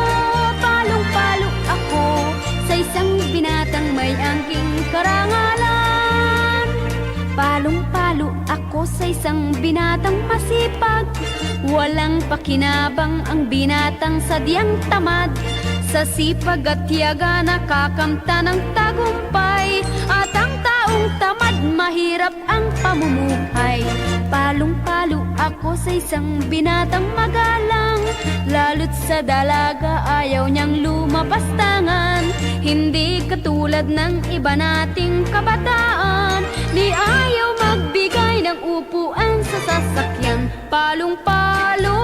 palong-palo ako sa isang binatang may angking karangalan. Palong-palo ako sa isang binatang masipag, walang pakinabang ang binatang sadyang tamad. Sa sipag at tiyaga nakakamta ng tagumpay, at ang taong tamad mahirap ang pamumuhay. Palong-palo ako sa isang binatang magalang, lalo't sa dalaga ayaw niyang lumapastangan. Hindi katulad ng iba nating kabataan, ni ayaw magbigay ng upuan sa sasakyan. Palong-palo,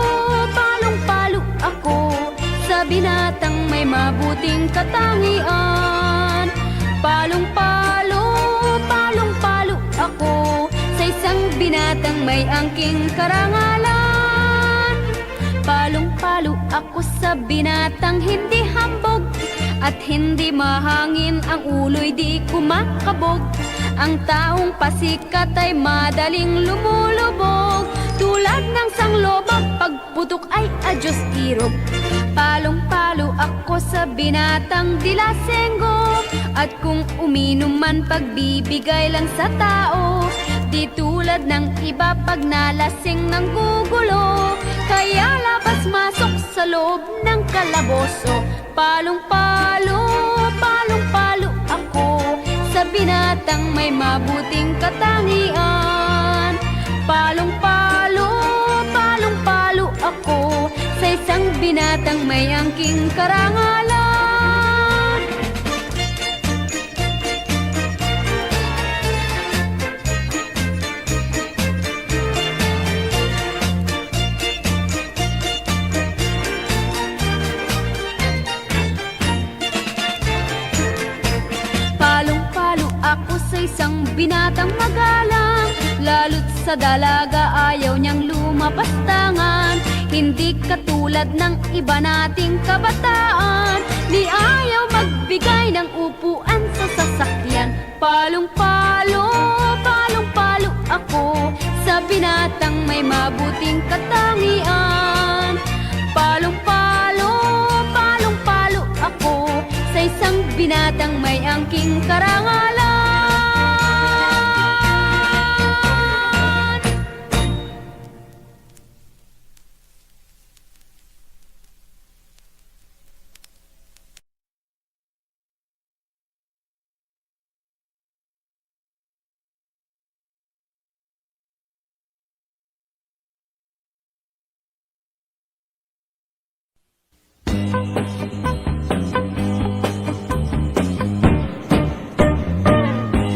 palong-palo ako sa binatang may mabuting katangian. Palong-palo, palong-palo ako sa isang binatang may angking karangalan. Palong-palo ako sa binatang hindi hambog at hindi mahangin, ang ulo'y di kumakabog. Ang taong pasikat ay madaling lumulubog, tulad ng sanglobak, pagputok ay adyos irog. Palong-palo ako sa binatang dilasenggo, at kung uminom man pagbibigay lang sa tao. Di tulad ng iba pag nalasing ng gugulo, kaya labas-masok sa loob ng kalaboso. Palong-palo, palong-palo ako sa binatang may mabuting katangian. Palong-palo, palong-palo ako sa isang binatang may angking karangalan. Palong-palo ako sa isang binatang magalang, lalo't sa dalaga ayaw niyang lumapastangan. Hindi katulad ng iba nating kabataan, di ayaw magbigay ng upuan sa sasakyan. Palong-palo, palong-palo ako sa binatang may mabuting katangian. Palong-palo, palong-palo ako sa isang binatang may angking karangalan.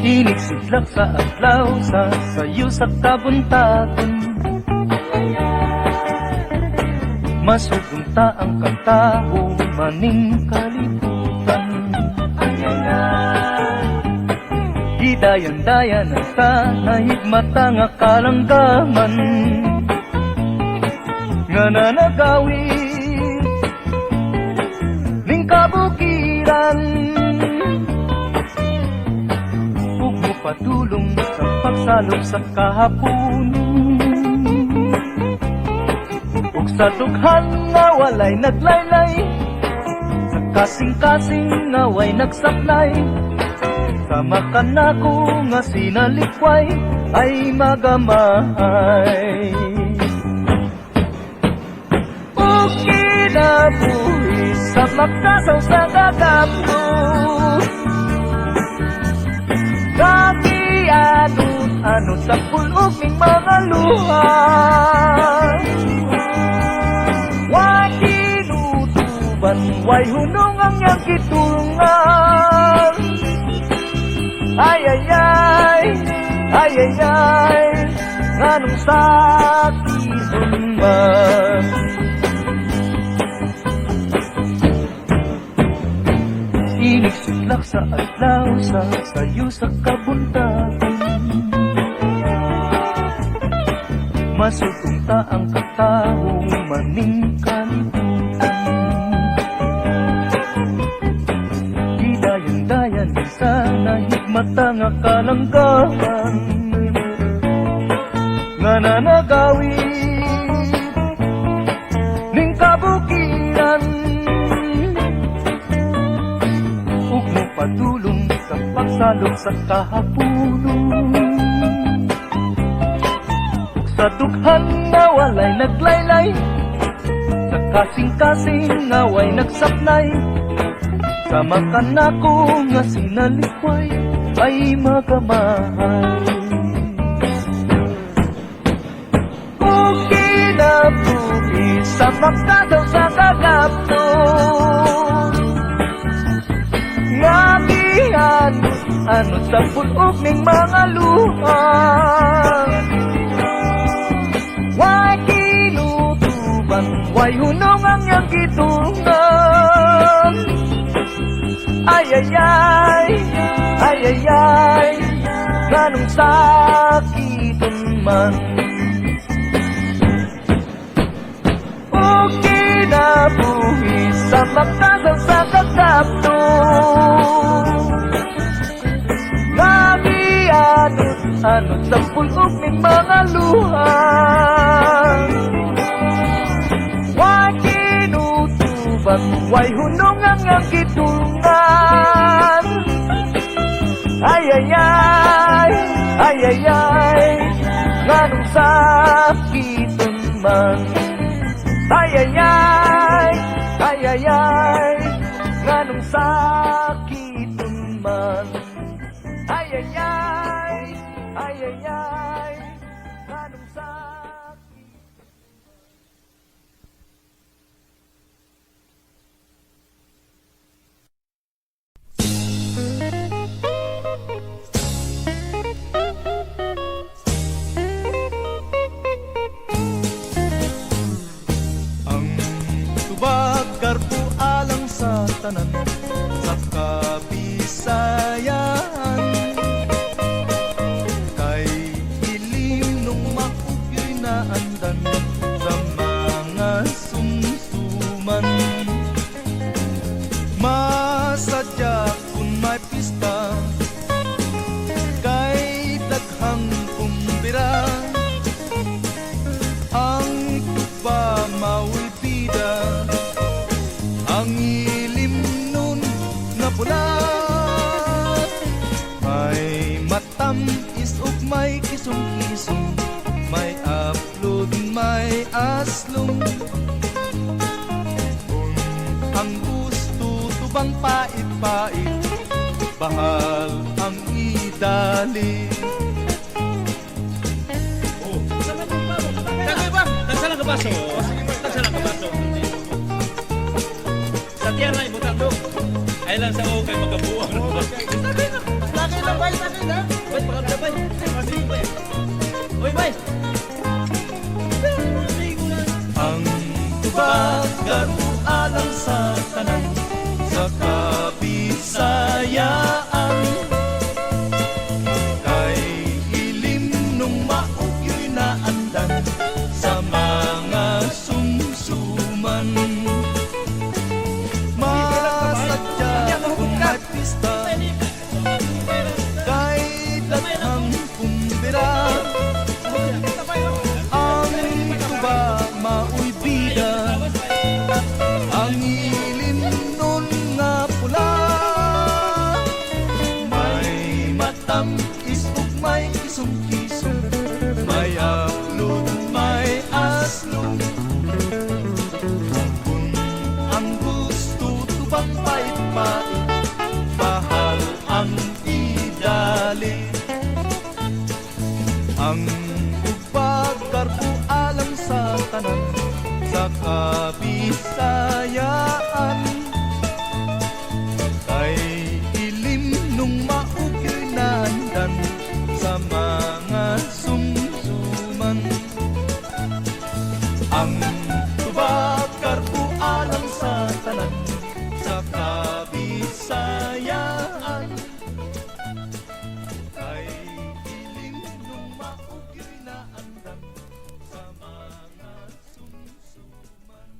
Inig sidlak sa adlaw, sa sayo sa kabuntagon. Masugunta ang katao, maning kalibutan. Gidayan-dayan ang tanahigmata nga kalanggaman, nga nanagawi ning kabukiran. Patulong sa pagsalok sa kahapon, ug sa dughan nga walay naglaylay, sa kasing-kasing nga way nagsaklay. Sama ka nako nga sinalikway ay magamay. Ug kinabuhi sa makasaw sa gagapno, kakianod-anod sa pulog ng mga luha. Way tinutuban, way hunong ang iyang kitulungan. Ay, ay, ay, ay, ay, ay, nganong sakison man. Inig sidlak sa adlaw, sa sayo sa kabuntagon. Masutunta ang katao, maning kalibutan. Gidayan-dayan sa nahigmata nga kalanggaman, nga nanagawi ning kabukiran. Patulong sa pagsalok sa kahapunon, sa dughan na walay naglaylay, sa kasing-kasing nga way nagsaklay. Sama ka nako nga sinalikway ay magamay. Kung kinabuhi sa makadaw sa kagapnon, ngamihan ano sa pulog ng mga luha. Way kinutuban, Way hunong ang iyang gitungan. Ay ay ay, ay ay ay, nganong sakiton man. O kinabuhi sa magdasal sa kakapto, anot sa pulog ng mga luha. Way kinutuban, way hunong ang iyang gitungan. Ay ay ay, ay ay ay, nganong sakiton man. Ay ay ay, ay ay ay, nganong sakiton man. Ay ay ay, ay ay ay, nganong sakit. Ang tubag garpo alang sa tanan sa Kabisayan. Kay ilim nung maugyo'y naandan sa mga sumsuman. Masadya kung may pista, kay daghang kumbira. Ang tuba mau'y bida, ang ilim nun na pula. May matamis ug may kisong-kisong, may aplod, may aslong. Kung ang gusto tubang pait-pait, bahal ang idali. Tagsa lang ka baso. Tagsa lang ka baso. Sa tiyan na ibutang do. Ay lang sa o kay magabuang. Laki na bay, laki na. Bay, pakabda bay. Masig bay. Oy bay. Ang tubag garbo alang sa tanan sa Kabisayaan. Kay ilim nung maugyo'y naandan sa mga sumsuman. Masadya kung may pista, kay daghang kumbira. Ang tuba mau'y bida, ang ilim nun nga pula. May matamis ug may kisong-kisong, may aplod, may aslong. Kung ang gusto tubang pait-pait, bahal ang idali. Ang ugpag garbo alang sa tanan sa Kabisayaan. Kay ilim nung maugyo'y naandan sa mga sumsuman. Ang tubag garbo alang sa tanan sa Kabisayaan. Kay ilim nung maugyo'y naandan sa mga sumsuman.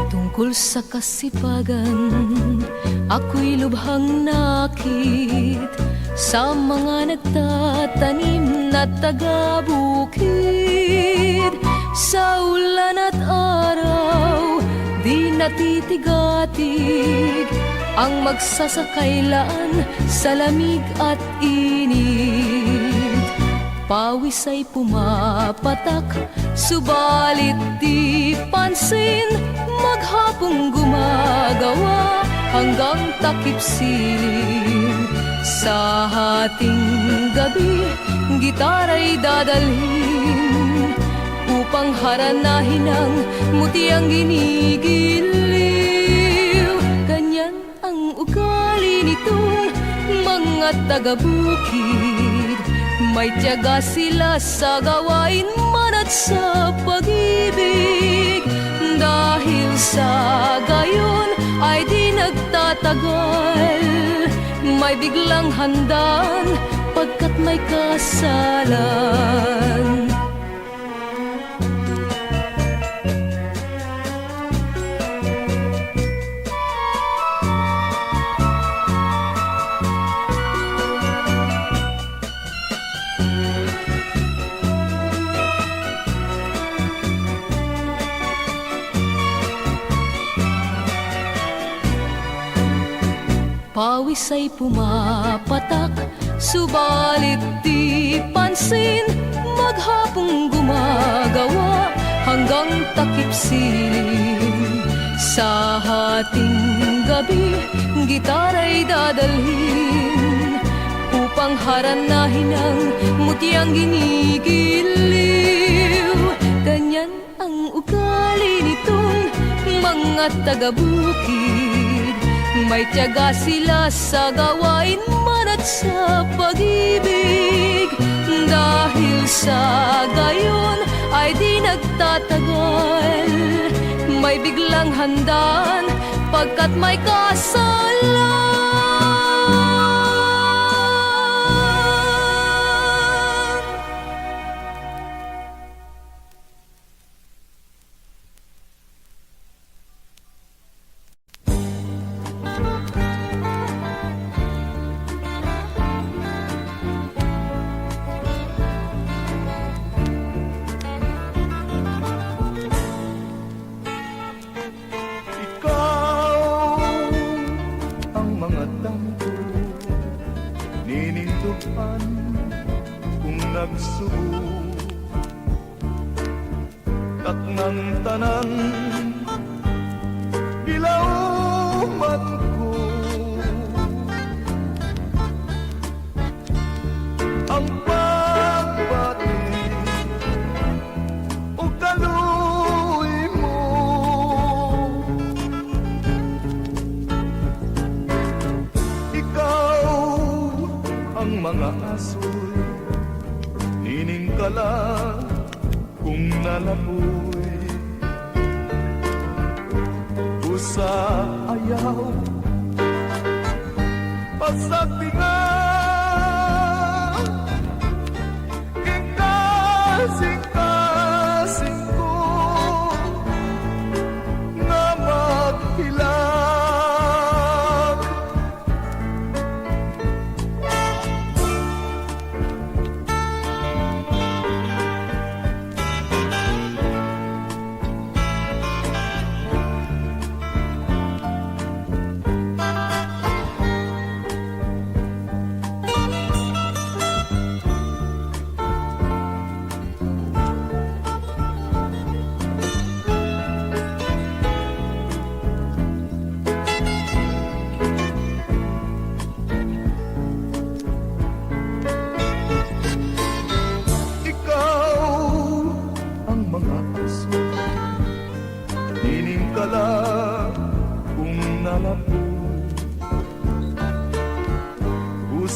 Tungkol sa kasipagan, ako'y lubhang nakit sa mga nagtatanim na taga-bukid. Sa ulan at araw, di natitigatig ang magsasakailan sa lamig at init. Pawis ay pumapatak, subalit di pansin, maghapong gumagawa hanggang takip silim Sa hating gabi, gitara'y dadalhin upang haranahin ang mutiang ginigiliw. Ganyan ang ugali nitong mga taga-bukid. May tiyaga sila sa gawain man at sa pag-ibig. Dahil sa gayon ay di nagtatagal, may biglang handang pagkat may kasalan. Pawis ay pumapatak, subalit di pansin. Maghapong gumagawa hanggang takip silim. Sa hating gabi, gitara'y dadalhin upang haranahin ang mutiang ginigiliw. Ganyan ang ugali nitong mga taga-bukid. May tiyaga sila sa gawain man at sa pag-ibig. Dahil sa gayon ay di nagtatagal, may biglang handaan pagkat may kasalan. Kung nagsubo at ng tanan ilauman ko ang pagbati o kaluy mo. Ikaw ang mga asoy, nining ka lang kung nalapoy. Usa ayaw, pasagtingan, kasing-kasing ko na maghilang.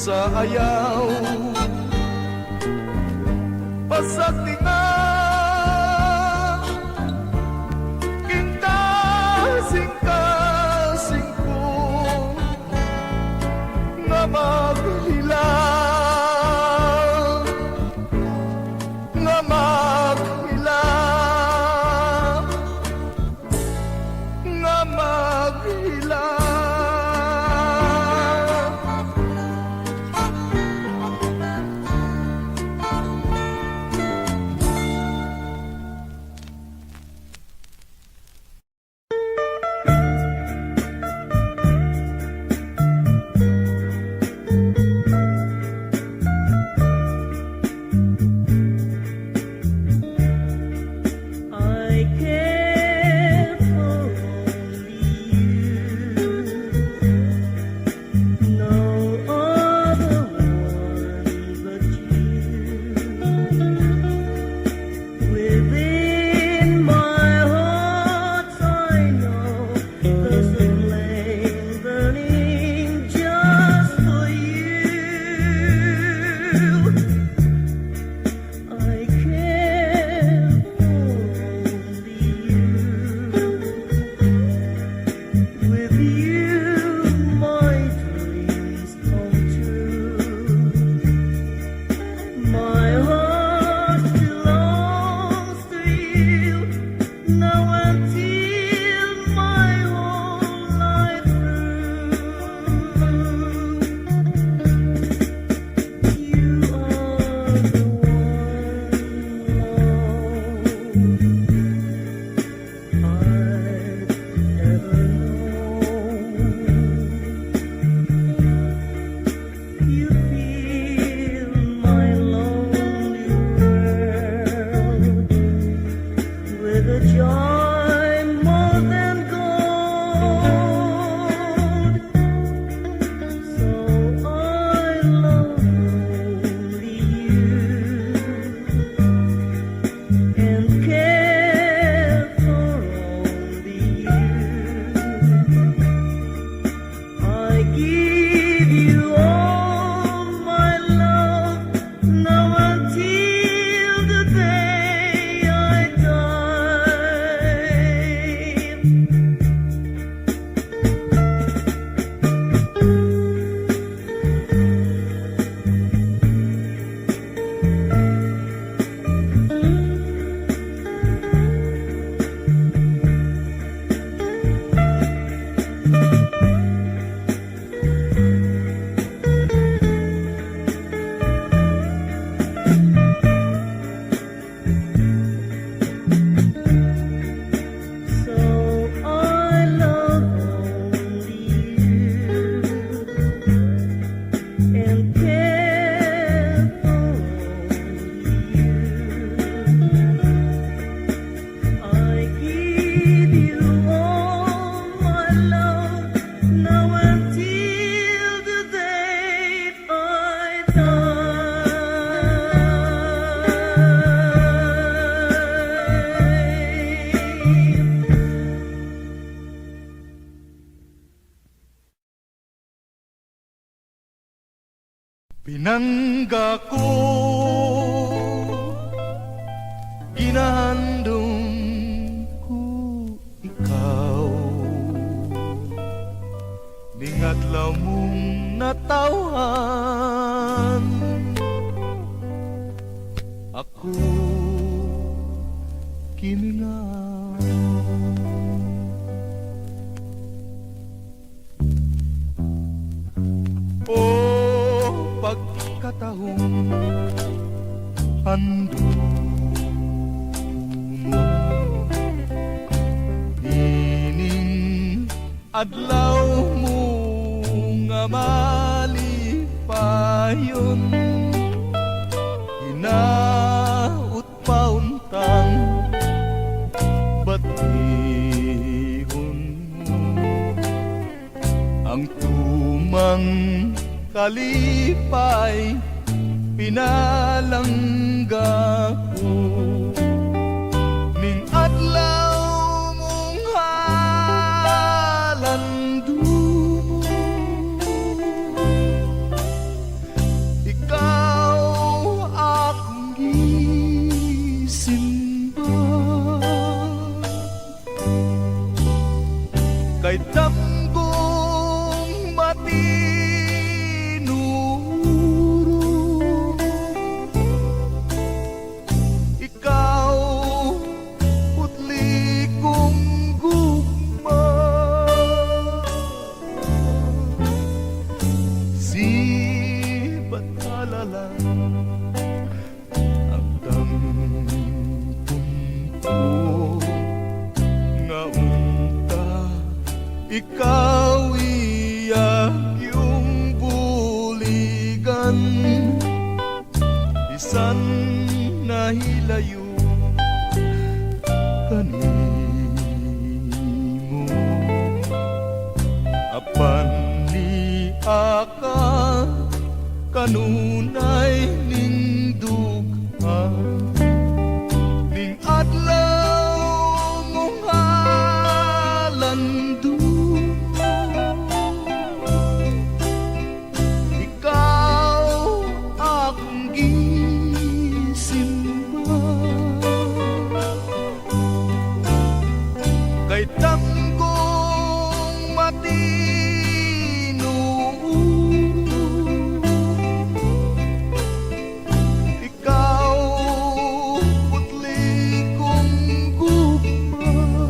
Sa ayaw, pasagtingan, kasing-kasing ko na maghilang, na maghilang, na maghilang. I care for only you. until my whole life through. You are the one I've ever known. You fill my lonely world with a joy more than gold. So I love only you and care for only you. I give you all my love now until the day I die. So I love only you and care for only you. I give you all my love now until the day I die. Pinangga ko, ginahandong ko ikaw. Ningadlaw mong natawhan, ako kiningaw. O pagkatahong handumon, ining adlaw mo nga malipayon, hinaut pauntang batihon mo ang tumang kalipay pinalangga ko ning adlaw mong halandumo. Ikaw akong gisimba kay damgong matinuro. Ikaw putli kong gugma, si batalala ang dampunto nga unta. Ikaw iyak yung buligan, bisan nahilayo kanimo. Apan ni aka kanunay ning dugha, ning adlaw mong halandumo. Ikaw akong gisimba kay damgong matinuuro. Ikaw putli kong gugma,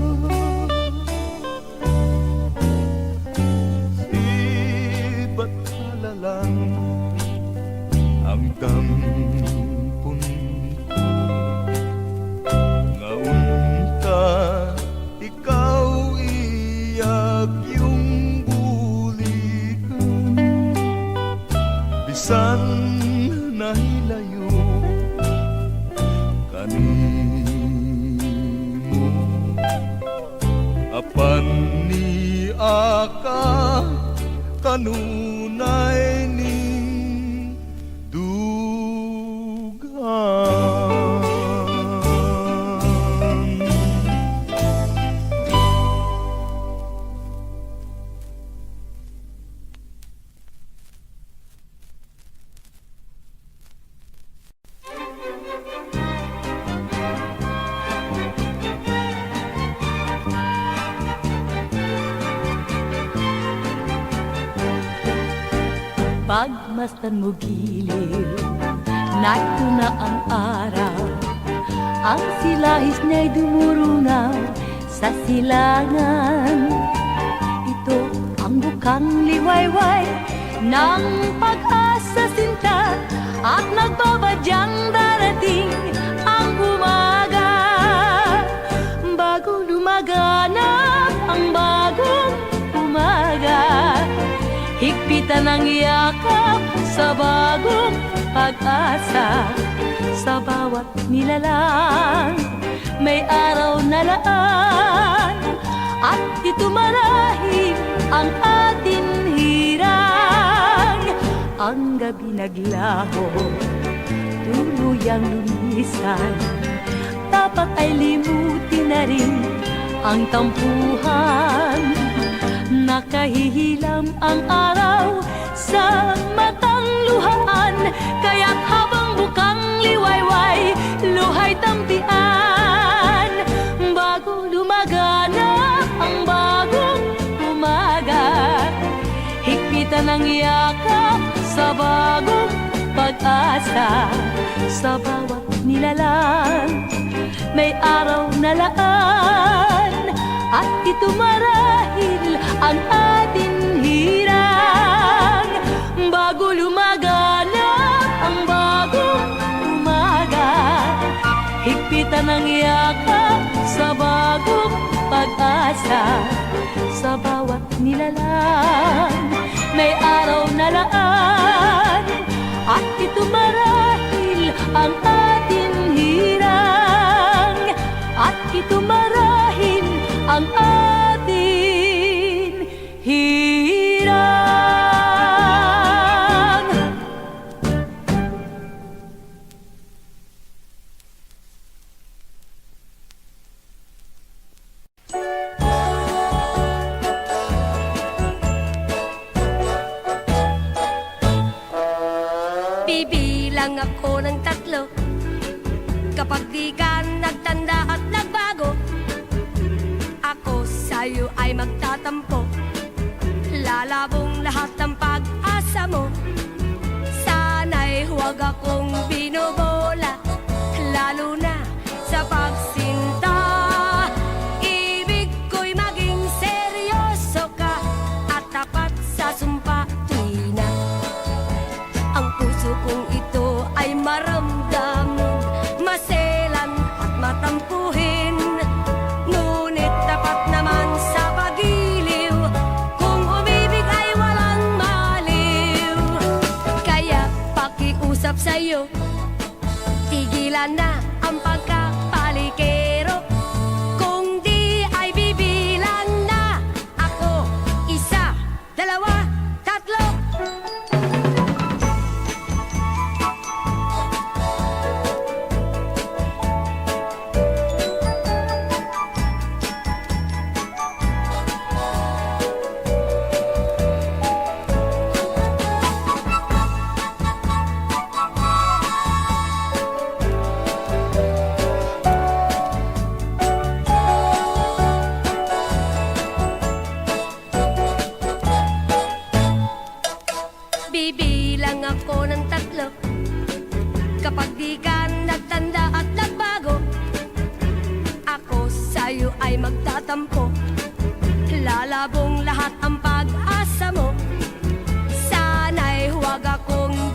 apan ni aka kanunay ning dugan. Pagmasdan mo giliw, narito na ang araw. Ang silahis niya'y dumurungaw sa silangan. Ito ang bukang liwayway ng pag-asa sinta, at nagbabadyang darating ang umaga. Bago lumaganap ang bagong umaga, higpitan ang yakap sa bagong pag-asa. Sa bawat nilalang may araw na laan, at ito marahil ang atin hirang. Ang gabi naglaho, tuluyang lumisan, dapat ay limutin na rin ang tampuhan. Nakahihilam ang araw sa matang luhaan, kaya't habang bukang liwayway, luhay tampian. Bago lumaganap ang bagong umaga, higpitan ang yakap sa bagong pag-asa. Sa bawat nilalang may araw na laan, at ito marahil ang atin hirang. Bago lumaganap ang bagong umaga, higpitan ang yakap sa bagong pag-asa. Sa bawat nilalang may araw na laan, at ito marahil ang atin hirang. At ito marahil ang atin hirang. Bibilang ako ng 3, kapag di ka nagtanda at nagbago, ako sa'yo ay magtatampo. Lalabong lahat ng pag-asa mo. Sana'y huwag akong binobola, lalo na sa pagsinta. Ibig ko'y maging seryoso ka at tapat sa sumpa. Di na ang puso kong ito ay maramdaman, maselan at matampuhin. Ngunit tapat naman sa pag-iliw, kung umibig ay walang maliw. Kaya pakiusap sa'yo, tigilan na ang pagkapalikero. Kung di ay bibilan na ako, 1, 2, 3. Bibilang ako ng 3, kapag di ka nagtanda at nagbago, ako sa'yo ay magtatampo. Lalabong lahat ang pag-asa mo. Sana'y huwag akong